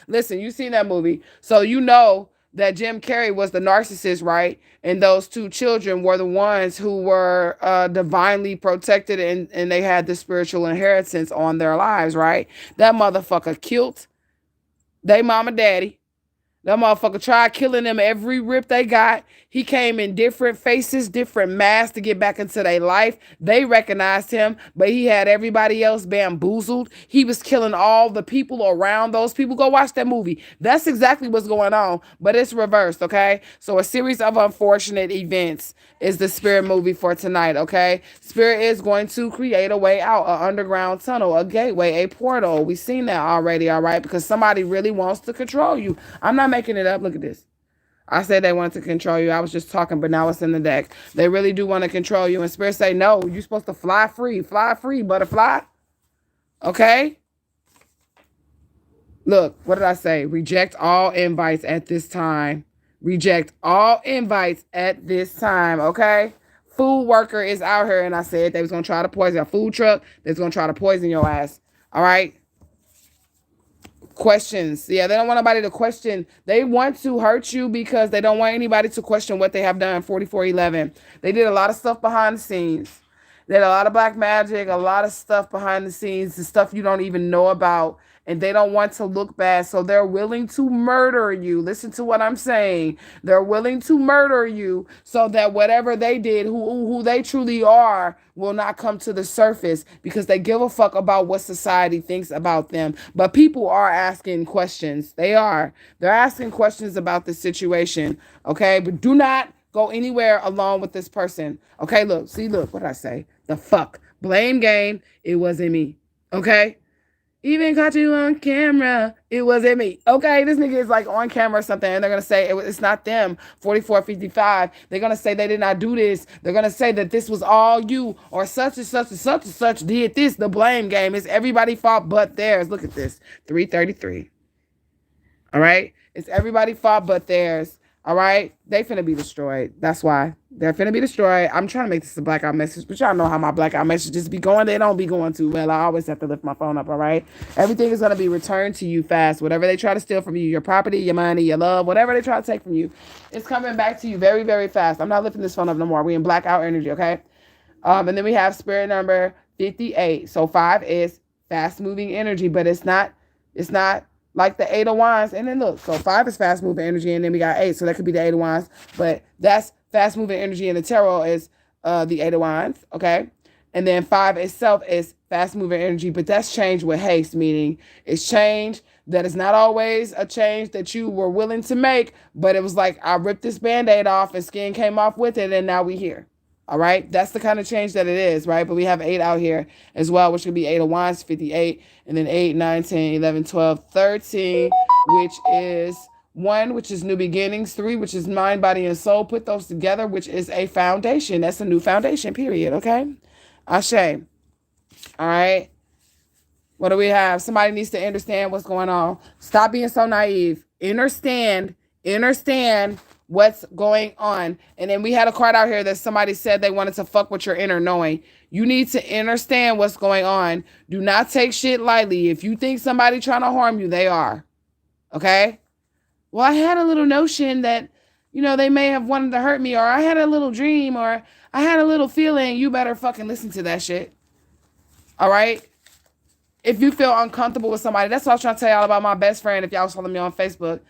Listen, you've seen that movie. So you know that Jim Carrey was the narcissist, right? And those two children were the ones who were divinely protected and they had the spiritual inheritance on their lives, right? That motherfucker killed they mama daddy. That motherfucker tried killing them every rip they got. He came in different faces, different masks to get back into their life. They recognized him, but he had everybody else bamboozled. He was killing all the people around those people. Go watch that movie. That's exactly what's going on, but it's reversed, okay? So a series of unfortunate events is the Spirit movie for tonight, okay? Spirit is going to create a way out, an underground tunnel, a gateway, a portal. We've seen that already, all right? Because somebody really wants to control you. I'm not making it up. Look at this. I said they wanted to control you. I was just talking, but now it's in the deck. They really do want to control you. And Spirit say, no, you're supposed to fly free, butterfly. Okay? Look, what did I say? Reject all invites at this time. Reject all invites at this time, okay? Food worker is out here, and I said they was going to try to poison a food truck. They was going to try to poison your ass, all right? Questions. Yeah, they don't want nobody to question. They want to hurt you because they don't want anybody to question what they have done. 4411. They did a lot of stuff behind the scenes. They did a lot of black magic, a lot of stuff behind the scenes, the stuff you don't even know about. And they don't want to look bad. So they're willing to murder you. Listen to what I'm saying. They're willing to murder you so that whatever they did, who they truly are, will not come to the surface because they give a fuck about what society thinks about them. But people are asking questions. They are. They're asking questions about the situation. Okay? But do not go anywhere alone with this person. Okay? Look. See, look. What did I say? The fuck. Blame game. It wasn't me. Okay? Even caught you on camera. It wasn't me. Okay, this nigga is like on camera or something, and they're gonna say it's not them. 4455. They're gonna say they did not do this. They're gonna say that this was all you or such and such and such and such did this. The blame game is everybody's fault but theirs. Look at this. 333. All right, it's everybody's fault but theirs. All right, they finna be destroyed. That's why they're finna be destroyed. I'm trying to make this a blackout message, but y'all know how my blackout messages be going. They don't be going too well. I always have to lift my phone up. All right, everything is gonna be returned to you fast. Whatever they try to steal from you, your property, your money, your love, whatever they try to take from you, it's coming back to you very, very fast. I'm not lifting this phone up no more. We in blackout energy. Okay, and then we have spirit number 58. So 5 is fast moving energy, but it's not. Like the 8 of Wands. And then look, so 5 is fast moving energy, and then we got 8. So that could be the 8 of Wands. But that's fast moving energy in the tarot is the 8 of Wands. Okay. And then 5 itself is fast moving energy, but that's change with haste, meaning it's change that is not always a change that you were willing to make, but it was like, I ripped this Band-Aid off and skin came off with it, and now we here. All right, that's the kind of change that it is, right? But we have 8 out here as well, which could be 8 of Wands, 58, and then 8, 9, 10, 11, 12, 13, which is 1, which is new beginnings, 3, which is mind, body, and soul. Put those together, which is a foundation. That's a new foundation, period, okay? Asha. All right. What do we have? Somebody needs to understand what's going on. Stop being so naive. Understand what's going on. And then we had a card out here that somebody said they wanted to fuck with your inner knowing. You need to understand what's going on. Do not take shit lightly. If you think somebody trying to harm you, they are. Okay? Well, I had a little notion that, they may have wanted to hurt me, or I had a little dream, or I had a little feeling. You better fucking listen to that shit. All right? If you feel uncomfortable with somebody, that's what I was trying to tell y'all about my best friend, if y'all was following me on Facebook.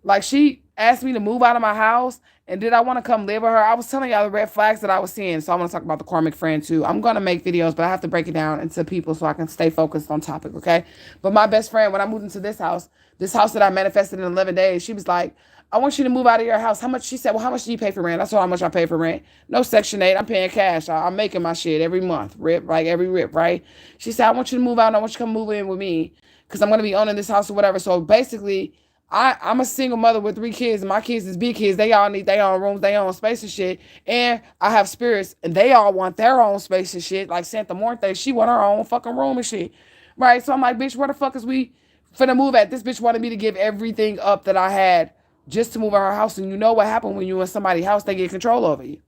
Like, she asked me to move out of my house, and did I want to come live with her? I was telling y'all the red flags that I was seeing, so I want to talk about the karmic friend too. I'm going to make videos, but I have to break it down into people so I can stay focused on topic, okay? But my best friend, when I moved into this house that I manifested in 11 days, she was like, I want you to move out of your house. How much? She said, well, how much do you pay for rent? I told her how much I pay for rent. No Section 8. I'm paying cash. I'm making my shit every month. Rip, like every rip, right? She said, I want you to move out, and I want you to come move in with me because I'm going to be owning this house or whatever. So basically, I'm a single mother with 3 kids, and my kids is big kids. They all need their own rooms, their own space and shit. And I have spirits, and they all want their own space and shit. Like Santa Muerte, she want her own fucking room and shit. Right? So I'm like, bitch, where the fuck is we finna move at? This bitch wanted me to give everything up that I had just to move in her house. And you know what happened when you in somebody's house, they get control over you.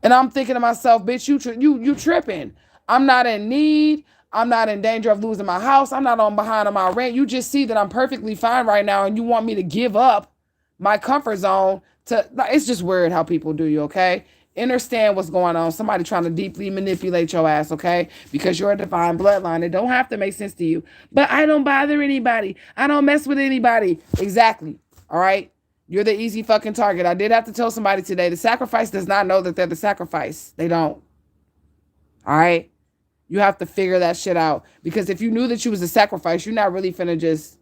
And I'm thinking to myself, bitch, you tripping. I'm not in need. I'm not in danger of losing my house. I'm not on behind on my rent. You just see that I'm perfectly fine right now, and you want me to give up my comfort zone to, it's just weird how people do you, okay? Understand what's going on. Somebody trying to deeply manipulate your ass, okay? Because you're a divine bloodline. It don't have to make sense to you. But I don't bother anybody. I don't mess with anybody. Exactly. All right? You're the easy fucking target. I did have to tell somebody today, the sacrifice does not know that they're the sacrifice. They don't. All right? You have to figure that shit out. Because if you knew that you was a sacrifice, you're not really finna just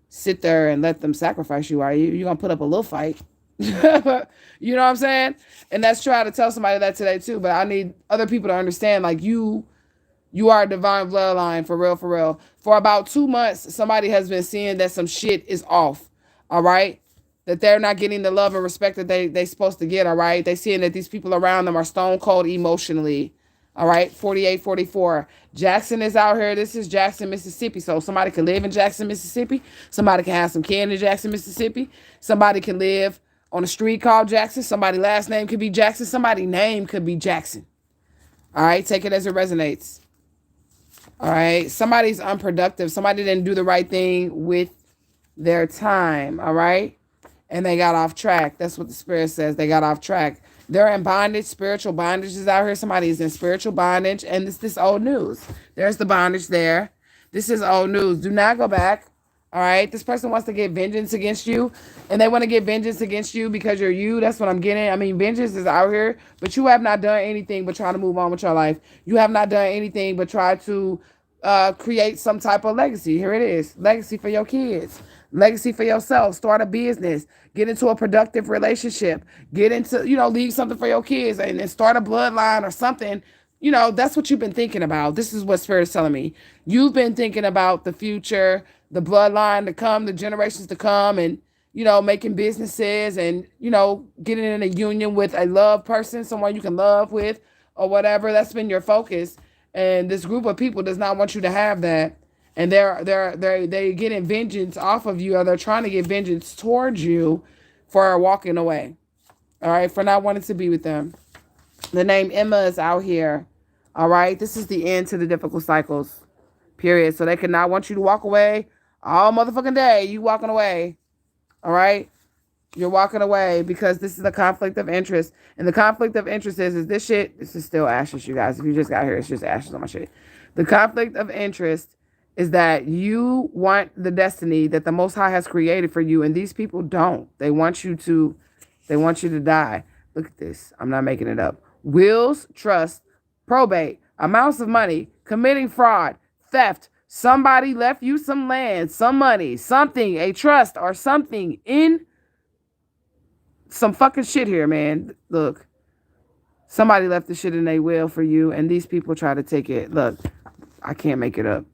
sit there and let them sacrifice you, are you? You're gonna put up a little fight. You know what I'm saying? And that's trying to tell somebody that today too. But I need other people to understand, like, you are a divine bloodline, for real, for real. For about 2 months, somebody has been seeing that some shit is off. All right? That they're not getting the love and respect that they supposed to get, all right? They seeing that these people around them are stone cold emotionally. All right, 48, 44. Jackson is out here. This is Jackson, Mississippi. So somebody can live in Jackson, Mississippi. Somebody can have some kin in Jackson, Mississippi. Somebody can live on a street called Jackson. Somebody's last name could be Jackson. Somebody's name could be Jackson. All right, take it as it resonates. All right, somebody's unproductive. Somebody didn't do the right thing with their time, all right? And they got off track. That's what the spirit says. They got off track. They're in bondage. Spiritual bondage is out here. Somebody is in spiritual bondage. And this old news. There's the bondage there. This is old news. Do not go back. All right. This person wants to get vengeance against you. And they want to get vengeance against you because you're you. That's what I'm getting. I mean, vengeance is out here. But you have not done anything but try to move on with your life. You have not done anything but try to create some type of legacy. Here it is. Legacy for your kids. Legacy for yourself. Start a business. Get into a productive relationship. Get into, leave something for your kids and start a bloodline or something you know, that's what you've been thinking about. This is what Spirit is telling me. You've been thinking about the future, the bloodline to come, the generations to come, and, you know, making businesses and, you know, getting in a union with a love person, someone you can love with or whatever. That's been your focus. And this group of people does not want you to have that. And they getting vengeance off of you, or they're trying to get vengeance towards you for walking away. All right, for not wanting to be with them. The name Emma is out here. All right. This is the end to the difficult cycles. Period. So they cannot want you to walk away all motherfucking day. You walking away. All right. You're walking away because this is a conflict of interest. And the conflict of interest is this shit. This is still ashes, you guys. If you just got here, it's just ashes on my shit. The conflict of interest is that you want the destiny that the Most High has created for you. And these people don't. They want you to die. Look at this. I'm not making it up. Wills, trust, probate, amounts of money, committing fraud, theft. Somebody left you some land, some money, something, a trust or something in some fucking shit here, man. Look, somebody left the shit in their will for you, and these people try to take it. Look, I can't make it up.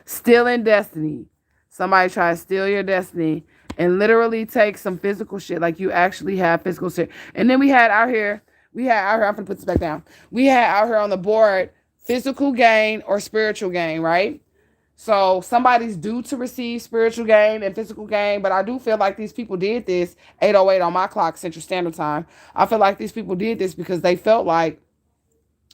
Stealing destiny. Somebody try to steal your destiny and literally take some physical shit, like you actually have physical shit. And then we had out here, I'm going to put this back down. We had out here on the board, physical gain or spiritual gain, right? So somebody's due to receive spiritual gain and physical gain, but I do feel like these people did this, 8:08 on my clock, Central Standard Time. I feel like these people did this because they felt like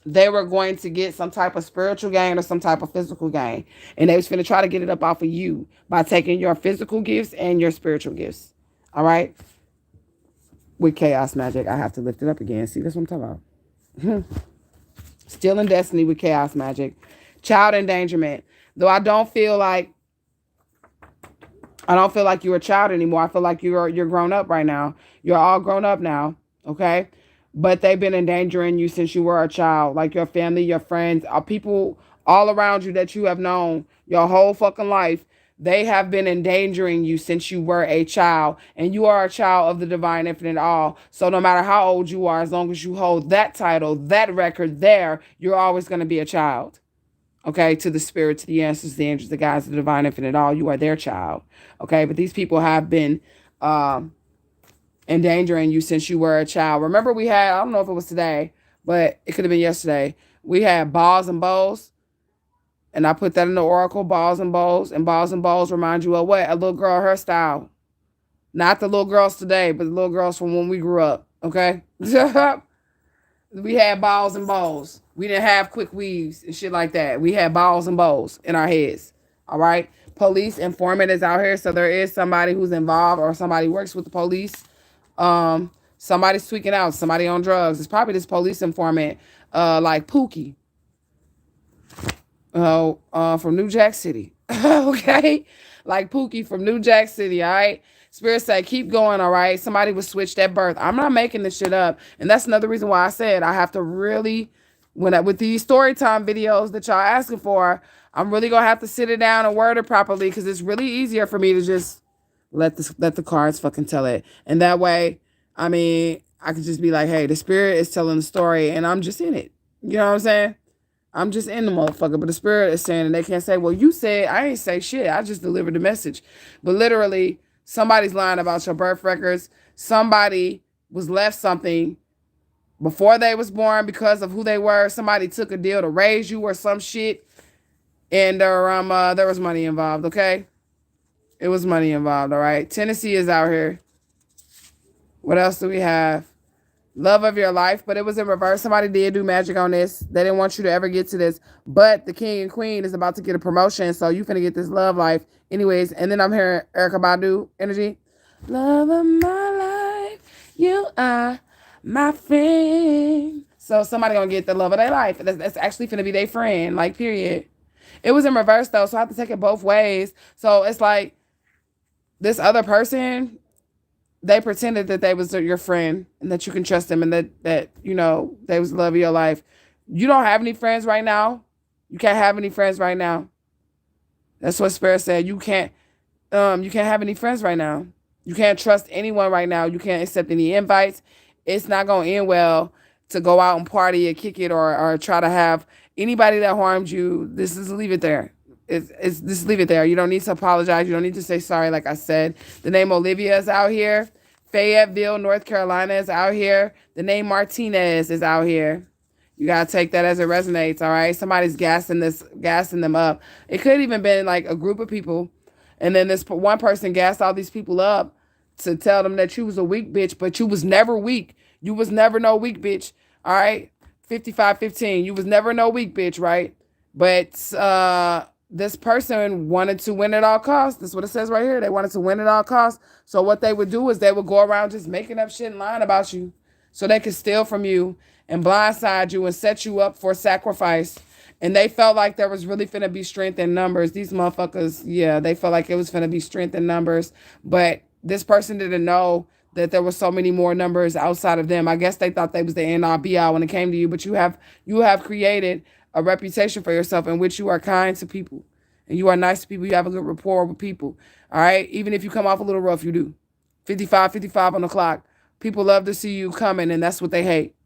they were going to get some type of spiritual gain or some type of physical gain. And they was finna try to get it up off of you by taking your physical gifts and your spiritual gifts. All right? With chaos magic, I have to lift it up again. See, that's what I'm talking about. Stealing destiny with chaos magic. Child endangerment. Though I don't feel like you're a child anymore. I feel like you're grown up right now. You're all grown up now. Okay? But they've been endangering you since you were a child. Like your family, your friends, people all around you that you have known your whole fucking life. They have been endangering you since you were a child. And you are a child of the divine infinite all. So no matter how old you are, as long as you hold that title, that record there, you're always going to be a child. Okay, to the spirit, to the ancestors, the angels, the guides, the divine infinite all, you are their child. Okay, but these people have been endangering you since you were a child. Remember we had, I don't know if it was today, but it could have been yesterday. We had balls and bows. And I put that in the oracle, balls and bows. And balls and bows remind you of what? A little girl hairstyle. Not the little girls today, but the little girls from when we grew up. Okay? We had balls and bows. We didn't have quick weaves and shit like that. We had balls and bows in our heads. All right? Police informant is out here. So there is somebody who's involved or somebody works with the police. Somebody's tweaking out. Somebody on drugs. It's probably this police informant, like Pookie. From New Jack City. Okay? Like Pookie from New Jack City, all right? Spirit said, keep going, all right? Somebody was switched at birth. I'm not making this shit up. And that's another reason why I said I have to really, with these story time videos that y'all asking for, I'm really going to have to sit it down and word it properly because it's really easier for me to just let the cards fucking tell it. And that way, I mean, I could just be like, hey, the spirit is telling the story and I'm just in it. You know what I'm saying? I'm just in the motherfucker, but the spirit is saying, and they can't say, well, you said, I ain't say shit. I just delivered the message. But literally, somebody's lying about your birth records. Somebody was left something before they was born because of who they were. Somebody took a deal to raise you or some shit. And there was money involved, okay? It was money involved, all right? Tennessee is out here. What else do we have? Love of your life, but it was in reverse. Somebody did do magic on this. They didn't want you to ever get to this. But the king and queen is about to get a promotion, so you finna get this love life. Anyways, and then I'm hearing Erykah Badu energy. Love of my life, you are my friend. So somebody gonna get the love of their life. That's actually finna be their friend, like, period. It was in reverse, though, so I have to take it both ways. So it's like this other person, they pretended that they was your friend and that you can trust them and that you know, they was the love of your life. You don't have any friends right now. You can't have any friends right now. That's what Spirit said. You can't have any friends right now. You can't trust anyone right now. You can't accept any invites. It's not going to end well to go out and party and kick it, or try to have anybody that harmed you. This is leave it there. It's just leave it there. You don't need to apologize. You don't need to say sorry. Like I said, the name Olivia is out here. Fayetteville, North Carolina is out here. The name Martinez is out here. You gotta take that as it resonates, all right? Somebody's gassing them up. It could even been like a group of people, and then this one person gassed all these people up to tell them that you was a weak bitch, but you was never weak. You was never no weak bitch, all right? 5515. You was never no weak bitch, right? But this person wanted to win at all costs. That's what it says right here. They wanted to win at all costs. So what they would do is they would go around just making up shit and lying about you so they could steal from you and blindside you and set you up for sacrifice. And they felt like there was really finna be strength in numbers. These motherfuckers, yeah, they felt like it was finna be strength in numbers. But this person didn't know that there were so many more numbers outside of them. I guess they thought they was the end all be all when it came to you. But you have created a reputation for yourself in which you are kind to people. And you are nice to people. You have a good rapport with people. All right? Even if you come off a little rough, you do. 55 on the clock. People love to see you coming, and that's what they hate.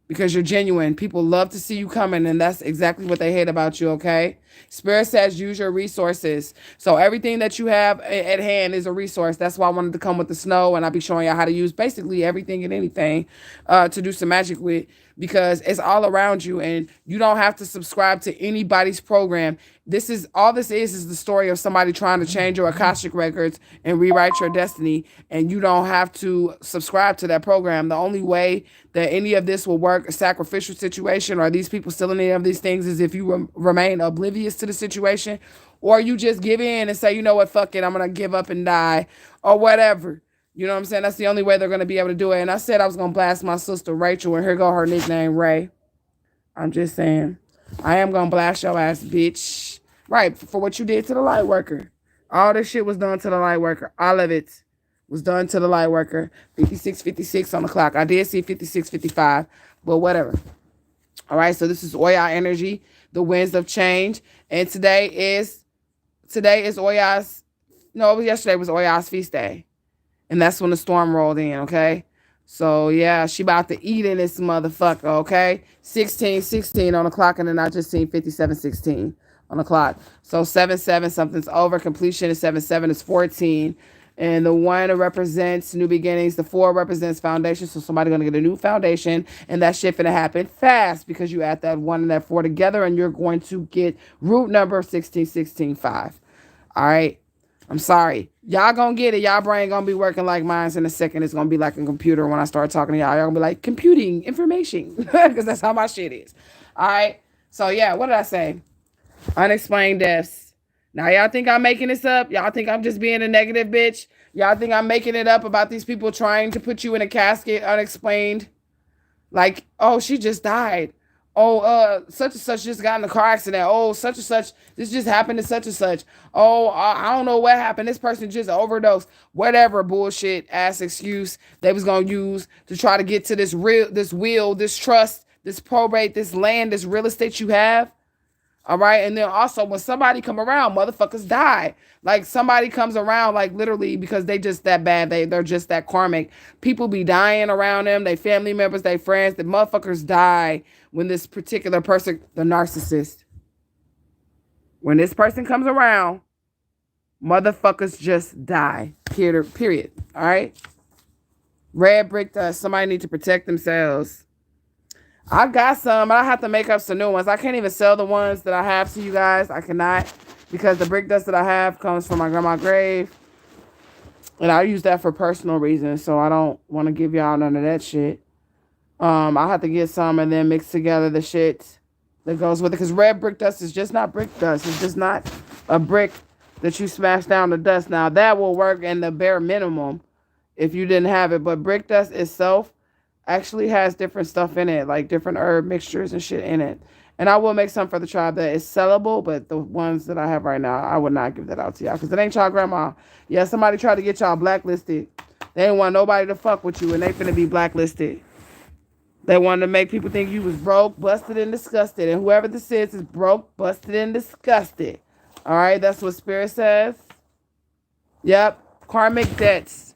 Because you're genuine. People love to see you coming, and that's exactly what they hate about you, okay? Spirit says use your resources. So everything that you have at hand is a resource. That's why I wanted to come with the snow, and I'll be showing you how to use basically everything and anything to do some magic with, because it's all around you, and you don't have to subscribe to anybody's program. This is the story of somebody trying to change your Akashic records and rewrite your destiny, and you don't have to subscribe to that program. The only way that any of this will work, a sacrificial situation, or these people stealing any of these things, is if you remain oblivious to the situation, or you just give in and say, you know what, fuck it, I'm going to give up and die, or whatever. You know what I'm saying? That's the only way they're going to be able to do it. And I said I was going to blast my sister Rachel, and here go her nickname, Ray. I'm just saying. I am going to blast your ass, bitch. Right, for what you did to the light worker. All this shit was done to the light worker. All of it was done to the light worker. 56:56 on the clock. I did see 56:55, but whatever. All right, so this is Oya energy, the winds of change. And today is Oya's, no, yesterday was Oya's feast day. And that's when the storm rolled in, okay? So, yeah, she about to eat in this motherfucker, okay? 16:16 on the clock, and then I just seen 57:16 on the clock. So 7/7, something's over. Completion is 7/7 is 14. And the 1 represents new beginnings. The 4 represents foundation. So somebody's going to get a new foundation. And that shit finna happen fast because you add that 1 and that 4 together, and you're going to get root number 1616.5. All right? I'm sorry. Y'all gonna get it. Y'all brain gonna be working like mine in a second. It's gonna be like a computer when I start talking to y'all. Y'all gonna be like, computing information. Because that's how my shit is. All right? So, yeah, what did I say? Unexplained deaths. Now, y'all think I'm making this up? Y'all think I'm just being a negative bitch? Y'all think I'm making it up about these people trying to put you in a casket unexplained? Like, oh, she just died. Oh, such and such just got in a car accident. Oh, such and such, this just happened to such and such. Oh, I don't know what happened. This person just overdosed. Whatever bullshit ass excuse they was gonna use to try to get to this will, this trust, this probate, this land, this real estate you have. All right. And then also when somebody come around, motherfuckers die. Like somebody comes around, like literally because they just that bad. They're just that karmic. People be dying around them. They family members, they friends. The motherfuckers die when this particular person, the narcissist, when this person comes around, motherfuckers just die. Period. All right. Red brick dust. Somebody need to protect themselves. I got some, but I have to make up some new ones. I can't even sell the ones that I have to you guys. I cannot, because the brick dust that I have comes from my grandma's grave. And I use that for personal reasons, so I don't want to give y'all none of that shit. I'll have to get some and then mix together the shit that goes with it. Because red brick dust is just not brick dust. It's just not a brick that you smash down to dust. Now, that will work in the bare minimum if you didn't have it. But brick dust itself actually has different stuff in it, like different herb mixtures and shit in it. And I will make some for the tribe that is sellable, but the ones that I have right now, I would not give that out to y'all because it ain't y'all grandma. Yeah, somebody tried to get y'all blacklisted. They didn't want nobody to fuck with you, and they finna be blacklisted. They wanted to make people think you was broke, busted, and disgusted. And whoever this is broke, busted, and disgusted. All right, that's what Spirit says. Yep, karmic debts.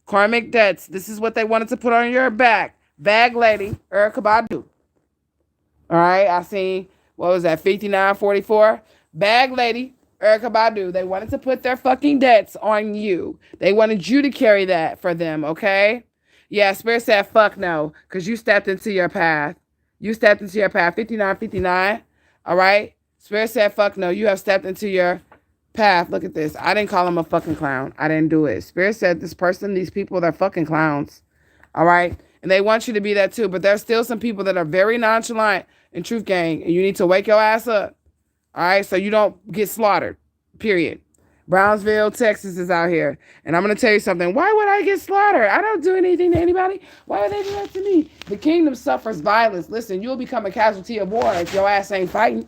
Karmic debts. This is what they wanted to put on your back. Bag lady, Erykah Badu. All right, I seen, what was that, 5944? Bag lady, Erykah Badu. They wanted to put their fucking debts on you. They wanted you to carry that for them, okay? Yeah, Spirit said fuck no, because you stepped into your path. You stepped into your path. 5959. All right? Spirit said fuck no. You have stepped into your path. Look at this. I didn't call him a fucking clown. I didn't do it. Spirit said this person, these people, they're fucking clowns. All right? And they want you to be that too. But there's still some people that are very nonchalant in Truthgang. And you need to wake your ass up. All right? So you don't get slaughtered. Period. Brownsville, Texas is out here. And I'm going to tell you something. Why would I get slaughtered? I don't do anything to anybody. Why would they do that to me? The kingdom suffers violence. Listen, you'll become a casualty of war if your ass ain't fighting.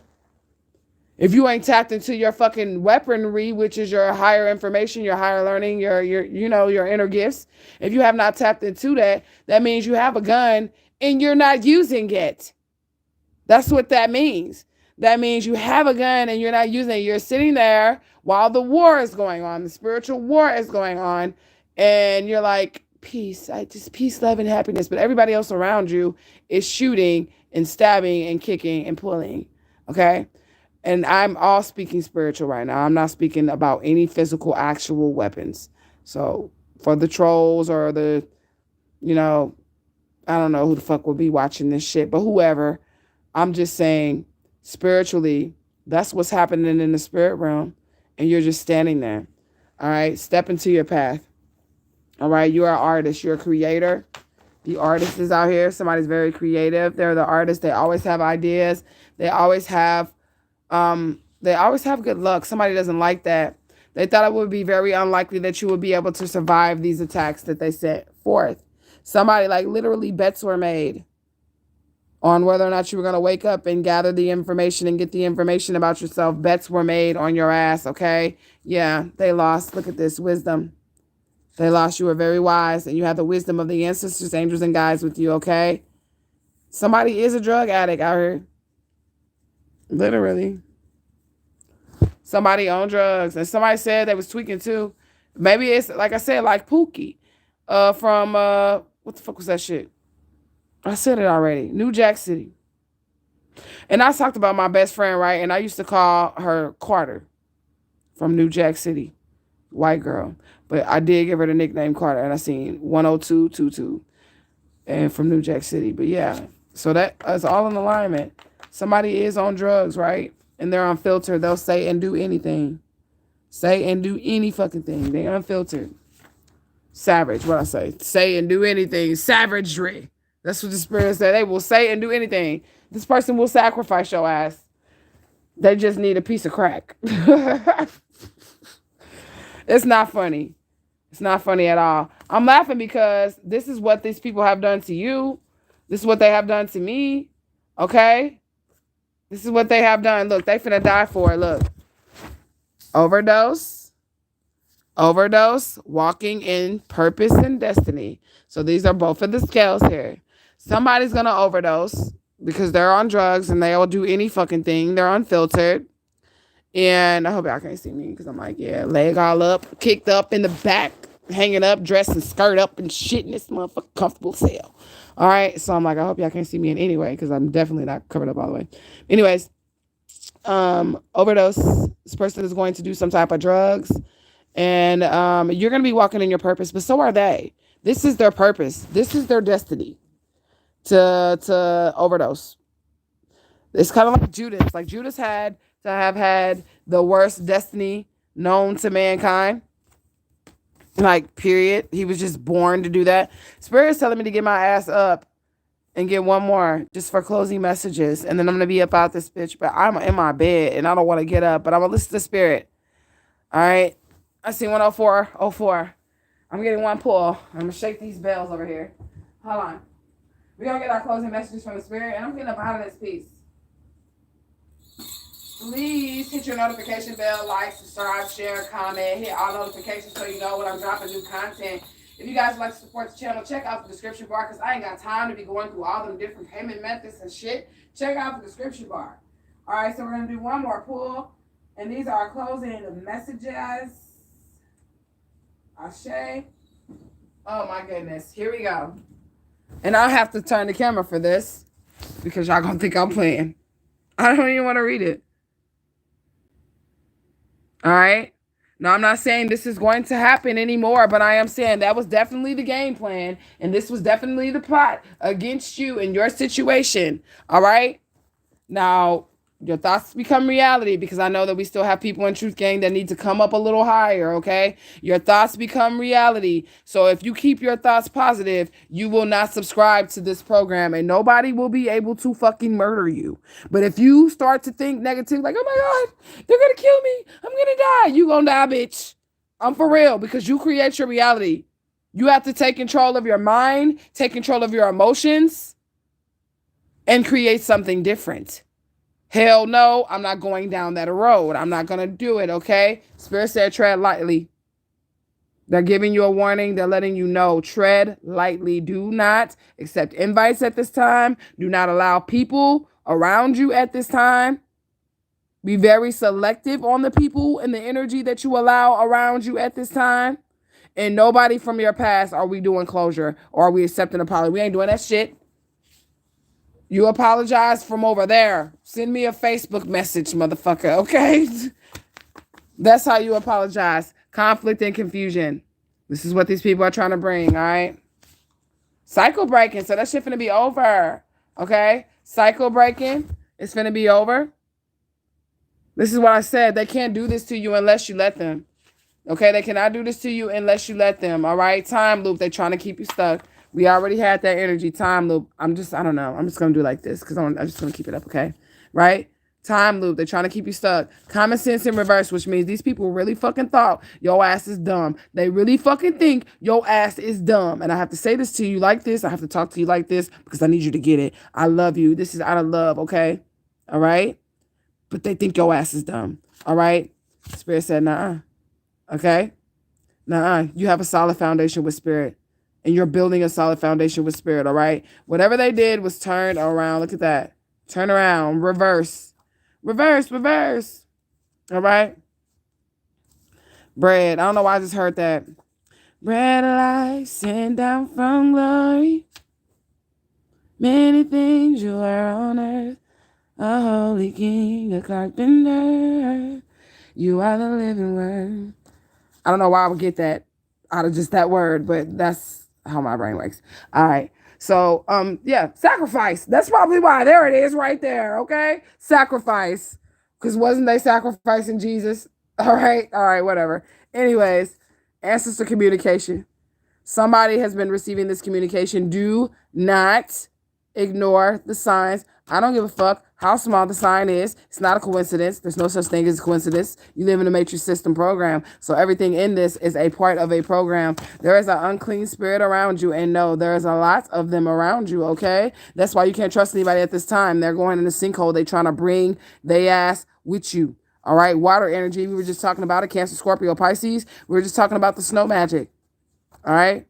If you ain't tapped into your fucking weaponry, which is your higher information, your higher learning, your your inner gifts. If you have not tapped into that, that means you have a gun and you're not using it. That's what that means. That means you have a gun and you're not using it. You're sitting there while the war is going on, the spiritual war is going on, and you're like, peace, peace, love, and happiness. But everybody else around you is shooting and stabbing and kicking and pulling. Okay? And I'm all speaking spiritual right now. I'm not speaking about any physical, actual weapons. So for the trolls or the, I don't know who the fuck will be watching this shit, but whoever, I'm just saying spiritually, that's what's happening in the spirit realm. And you're just standing there. All right. Step into your path. All right. You are an artist. You're a creator. The artist is out here. Somebody's very creative. They're the artist. They always have ideas. They always have good luck. Somebody doesn't like that. They thought it would be very unlikely that you would be able to survive these attacks that they set forth. Somebody, like, literally bets were made on whether or not you were going to wake up and gather the information and get the information about yourself. Bets were made on your ass, okay? Yeah, they lost. Look at this. Wisdom. They lost. You were very wise, and you have the wisdom of the ancestors, angels, and guides with you, okay? Somebody is a drug addict out here. Literally. Somebody on drugs. And somebody said they was tweaking too. Maybe it's, like I said, like Pookie. From, what the fuck was that shit? I said it already. New Jack City. And I talked about my best friend, right? And I used to call her Carter from New Jack City. White girl. But I did give her the nickname Carter. And I seen 10222. And from New Jack City. But yeah. So that's all in alignment. Somebody is on drugs, right? And they're unfiltered. They'll say and do anything. Say and do any fucking thing. They unfiltered. Savage, what I say. Say and do anything. Savagery. That's what the spirit said. They will say and do anything. This person will sacrifice your ass. They just need a piece of crack. It's not funny. It's not funny at all. I'm laughing because this is what these people have done to you. This is what they have done to me. Okay? This is what they have done. Look, they finna die for it. Look. Overdose, walking in purpose and destiny. So these are both of the scales here. Somebody's going to overdose because they're on drugs and they'll do any fucking thing. They're unfiltered. And I hope y'all can't see me because I'm like, yeah, leg all up, kicked up in the back, hanging up, dressed and skirt up and shit in this motherfucking comfortable cell. All right. So I'm like, I hope y'all can't see me in any way because I'm definitely not covered up all the way. Anyways, overdose. This person is going to do some type of drugs. And you're going to be walking in your purpose, but so are they. This is their purpose. This is their destiny to overdose. It's kind of like Judas. Like Judas had to have had the worst destiny known to mankind. Like, period. He was just born to do that. Spirit's telling me to get my ass up and get one more just for closing messages. And then I'm going to be up out this bitch. But I'm in my bed and I don't want to get up. But I'm going to listen to Spirit. All right. I see 104.04. I'm getting one pull. I'm going to shake these bells over here. Hold on. We're going to get our closing messages from the Spirit. And I'm getting up out of this piece. Please hit your notification bell, like, subscribe, share, comment, hit all notifications so you know when I'm dropping new content. If you guys would like to support the channel, check out the description bar because I ain't got time to be going through all them different payment methods and shit. Check out the description bar. All right, so we're going to do one more pull. And these are our closing messages. Asha. Oh, my goodness. Here we go. And I'll have to turn the camera for this because y'all gonna think I'm playing. I don't even want to read it. All right. Now, I'm not saying this is going to happen anymore, but I am saying that was definitely the game plan. And this was definitely the plot against you and your situation. All right. Now, your thoughts become reality because I know that we still have people in Truthgang that need to come up a little higher, okay? Your thoughts become reality. So if you keep your thoughts positive, you will not subscribe to this program and nobody will be able to fucking murder you. But if you start to think negative, like, oh my God, they're gonna kill me, I'm gonna die, you gonna die, bitch. I'm for real because you create your reality. You have to take control of your mind, take control of your emotions, and create something different. Hell no, I'm not going down that road. I'm not going to do it, okay? Spirit said tread lightly. They're giving you a warning. They're letting you know, tread lightly. Do not accept invites at this time. Do not allow people around you at this time. Be very selective on the people and the energy that you allow around you at this time. And nobody from your past are we doing closure or are we accepting apology. We ain't doing that shit. You apologize from over there. Send me a Facebook message, motherfucker, okay? That's how you apologize. Conflict and confusion. This is what these people are trying to bring, all right? Cycle breaking, so that shit finna be over, okay? Cycle breaking is finna be over. This is what I said. They can't do this to you unless you let them, okay? They cannot do this to you unless you let them, all right? Time loop, they're trying to keep you stuck. We already had that energy. Time loop. I don't know. I'm just going to do like this because I'm just going to keep it up, okay? Right? Time loop. They're trying to keep you stuck. Common sense in reverse, which means these people really fucking thought your ass is dumb. They really fucking think your ass is dumb. And I have to say this to you like this. I have to talk to you like this because I need you to get it. I love you. This is out of love, okay? All right? But they think your ass is dumb. All right? Spirit said, nah. Okay? Nah. You have a solid foundation with Spirit. And you're building a solid foundation with Spirit, all right? Whatever they did was turned around. Look at that. Turn around. Reverse. Reverse. Reverse. All right? Bread. I don't know why I just heard that. Bread of life sent down from glory. Many things you are on earth. A holy king, a carpenter. You are the living word. I don't know why I would get that out of just that word, but that's how my brain works. All right. So, yeah, sacrifice. That's probably why. There it is right there. Okay. Sacrifice. Because wasn't they sacrificing Jesus? All right. All right. Whatever. Anyways, ancestor communication. Somebody has been receiving this communication. Do not ignore the signs. I don't give a fuck how small the sign is. It's not a coincidence. There's no such thing as a coincidence. You live in a matrix system program. So everything in this is a part of a program. There is an unclean spirit around you. And no, there is a lot of them around you, okay? That's why you can't trust anybody at this time. They're going in the sinkhole. They're trying to bring their ass with you. All right? Water energy. We were just talking about it. Cancer, Scorpio, Pisces. We were just talking about the snow magic. All right?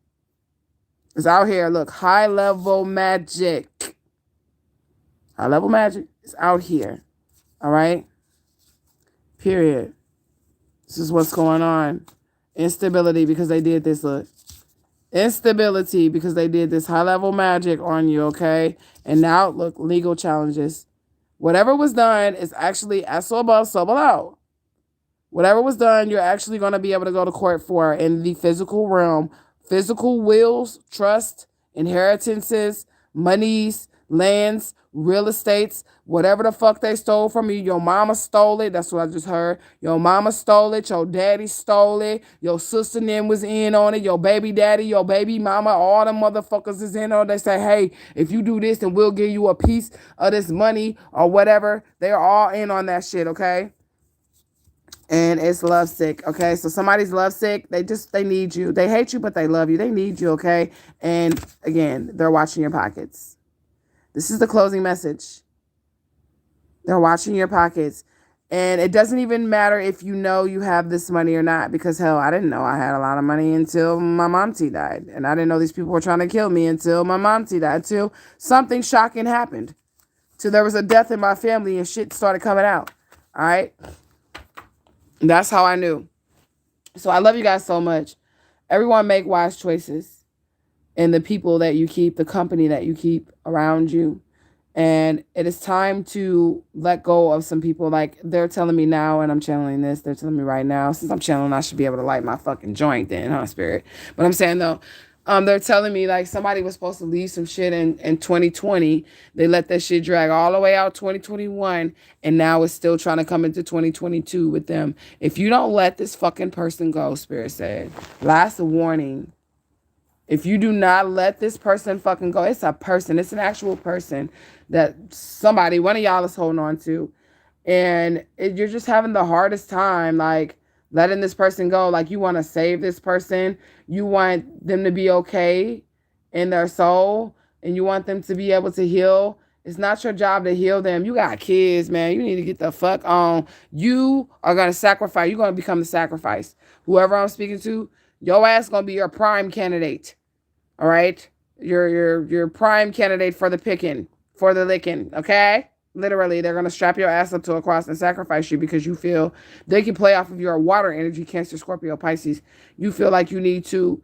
It's out here. Look, high level magic. High level magic is out here. All right? Period. This is what's going on. Instability because they did this. Look. Instability because they did this high level magic on you, okay? And now, look, legal challenges. Whatever was done is actually as so above, so below. Whatever was done, you're actually going to be able to go to court for in the physical realm. Physical wills, trust, inheritances, monies, lands, real estates, whatever the fuck they stole from you. Your mama stole it. That's what I just heard. Your mama stole it. Your daddy stole it. Your sister then was in on it. Your baby daddy, your baby mama, all them motherfuckers is in on it. They say, hey, if you do this, then we'll give you a piece of this money or whatever. They're all in on that shit, okay? And it's lovesick, okay? So somebody's lovesick. They need you. They hate you, but they love you. They need you, okay? And again, they're watching your pockets. This is the closing message. They're watching your pockets. And it doesn't even matter if you know you have this money or not, because hell, I didn't know I had a lot of money until my momty died. And I didn't know these people were trying to kill me until my momty died, till something shocking happened. Till there was a death in my family and shit started coming out. All right? That's how I knew. So I love you guys so much. Everyone make wise choices. and the people that you keep, the company that you keep around you. And it is time to let go of some people. Like, they're telling me now, and I'm channeling this. They're telling me right now. Since I'm channeling, I should be able to light my fucking joint then, huh, Spirit? But I'm saying, though, they're telling me, like, somebody was supposed to leave some shit in 2020. They let that shit drag all the way out 2021, and now it's still trying to come into 2022 with them. If you don't let this fucking person go, Spirit said, last warning. If you do not let this person fucking go, it's a person. It's an actual person that somebody, one of y'all is holding on to. And you're just having the hardest time, like, letting this person go. Like, you want to save this person. You want them to be okay in their soul. And you want them to be able to heal. It's not your job to heal them. You got kids, man. You need to get the fuck on. You are going to sacrifice. You're going to become the sacrifice. Whoever I'm speaking to, your ass going to be your prime candidate. All right? Your prime candidate for the picking, for the licking, okay? Literally, they're going to strap your ass up to a cross and sacrifice you because you feel they can play off of your water energy, Cancer, Scorpio, Pisces. You feel like you need to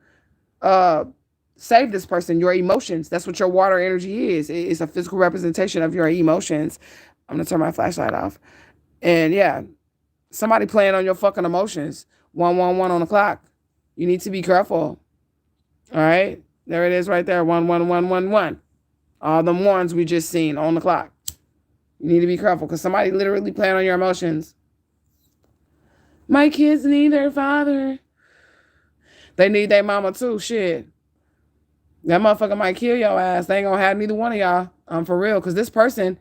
save this person, your emotions. That's what your water energy is. It's a physical representation of your emotions. I'm going to turn my flashlight off. And yeah, somebody playing on your fucking emotions. 111 on the clock. You need to be careful. All right? There it is right there. 11111. All the ones we just seen on the clock. You need to be careful because somebody literally playing on your emotions. My kids need their father. They need their mama too. Shit. That motherfucker might kill your ass. They ain't gonna have neither one of y'all. For real. Because this person,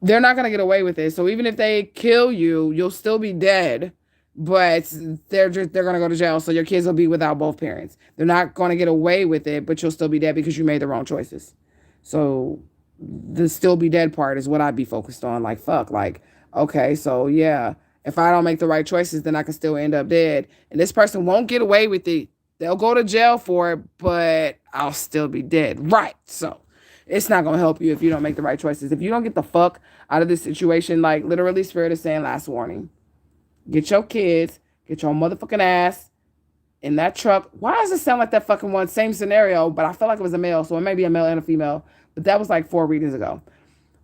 they're not gonna get away with it. So even if they kill you, you'll still be dead. But they're going to go to jail, so your kids will be without both parents. They're not going to get away with it, but you'll still be dead because you made the wrong choices. So the still be dead part is what I'd be focused on. Like, fuck, like, okay, so yeah, if I don't make the right choices, then I can still end up dead. And this person won't get away with it. They'll go to jail for it, but I'll still be dead. Right, so it's not going to help you if you don't make the right choices. If you don't get the fuck out of this situation, like, literally, Spirit is saying last warning. Get your kids, get your motherfucking ass in that truck. Why does it sound like that fucking one? Same scenario, but I felt like it was a male, so it may be a male and a female. But that was like 4 readings ago.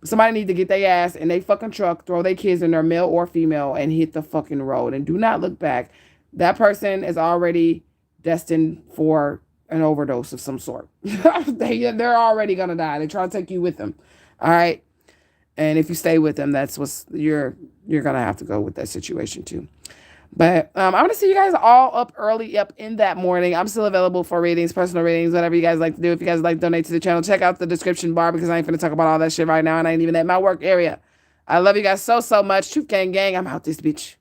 Somebody need to get their ass in their fucking truck, throw their kids in there, male or female, and hit the fucking road. And do not look back. That person is already destined for an overdose of some sort. They're already going to die. They try to take you with them. All right? And if you stay with them, that's what's you're gonna have to go with that situation too. But I'm gonna see you guys all up early, up in that morning. I'm still available for readings, personal readings, whatever you guys like to do. If you guys like to donate to the channel, check out the description bar because I ain't finna talk about all that shit right now, and I ain't even at my work area. I love you guys so much. Truthgang gang, I'm out this bitch.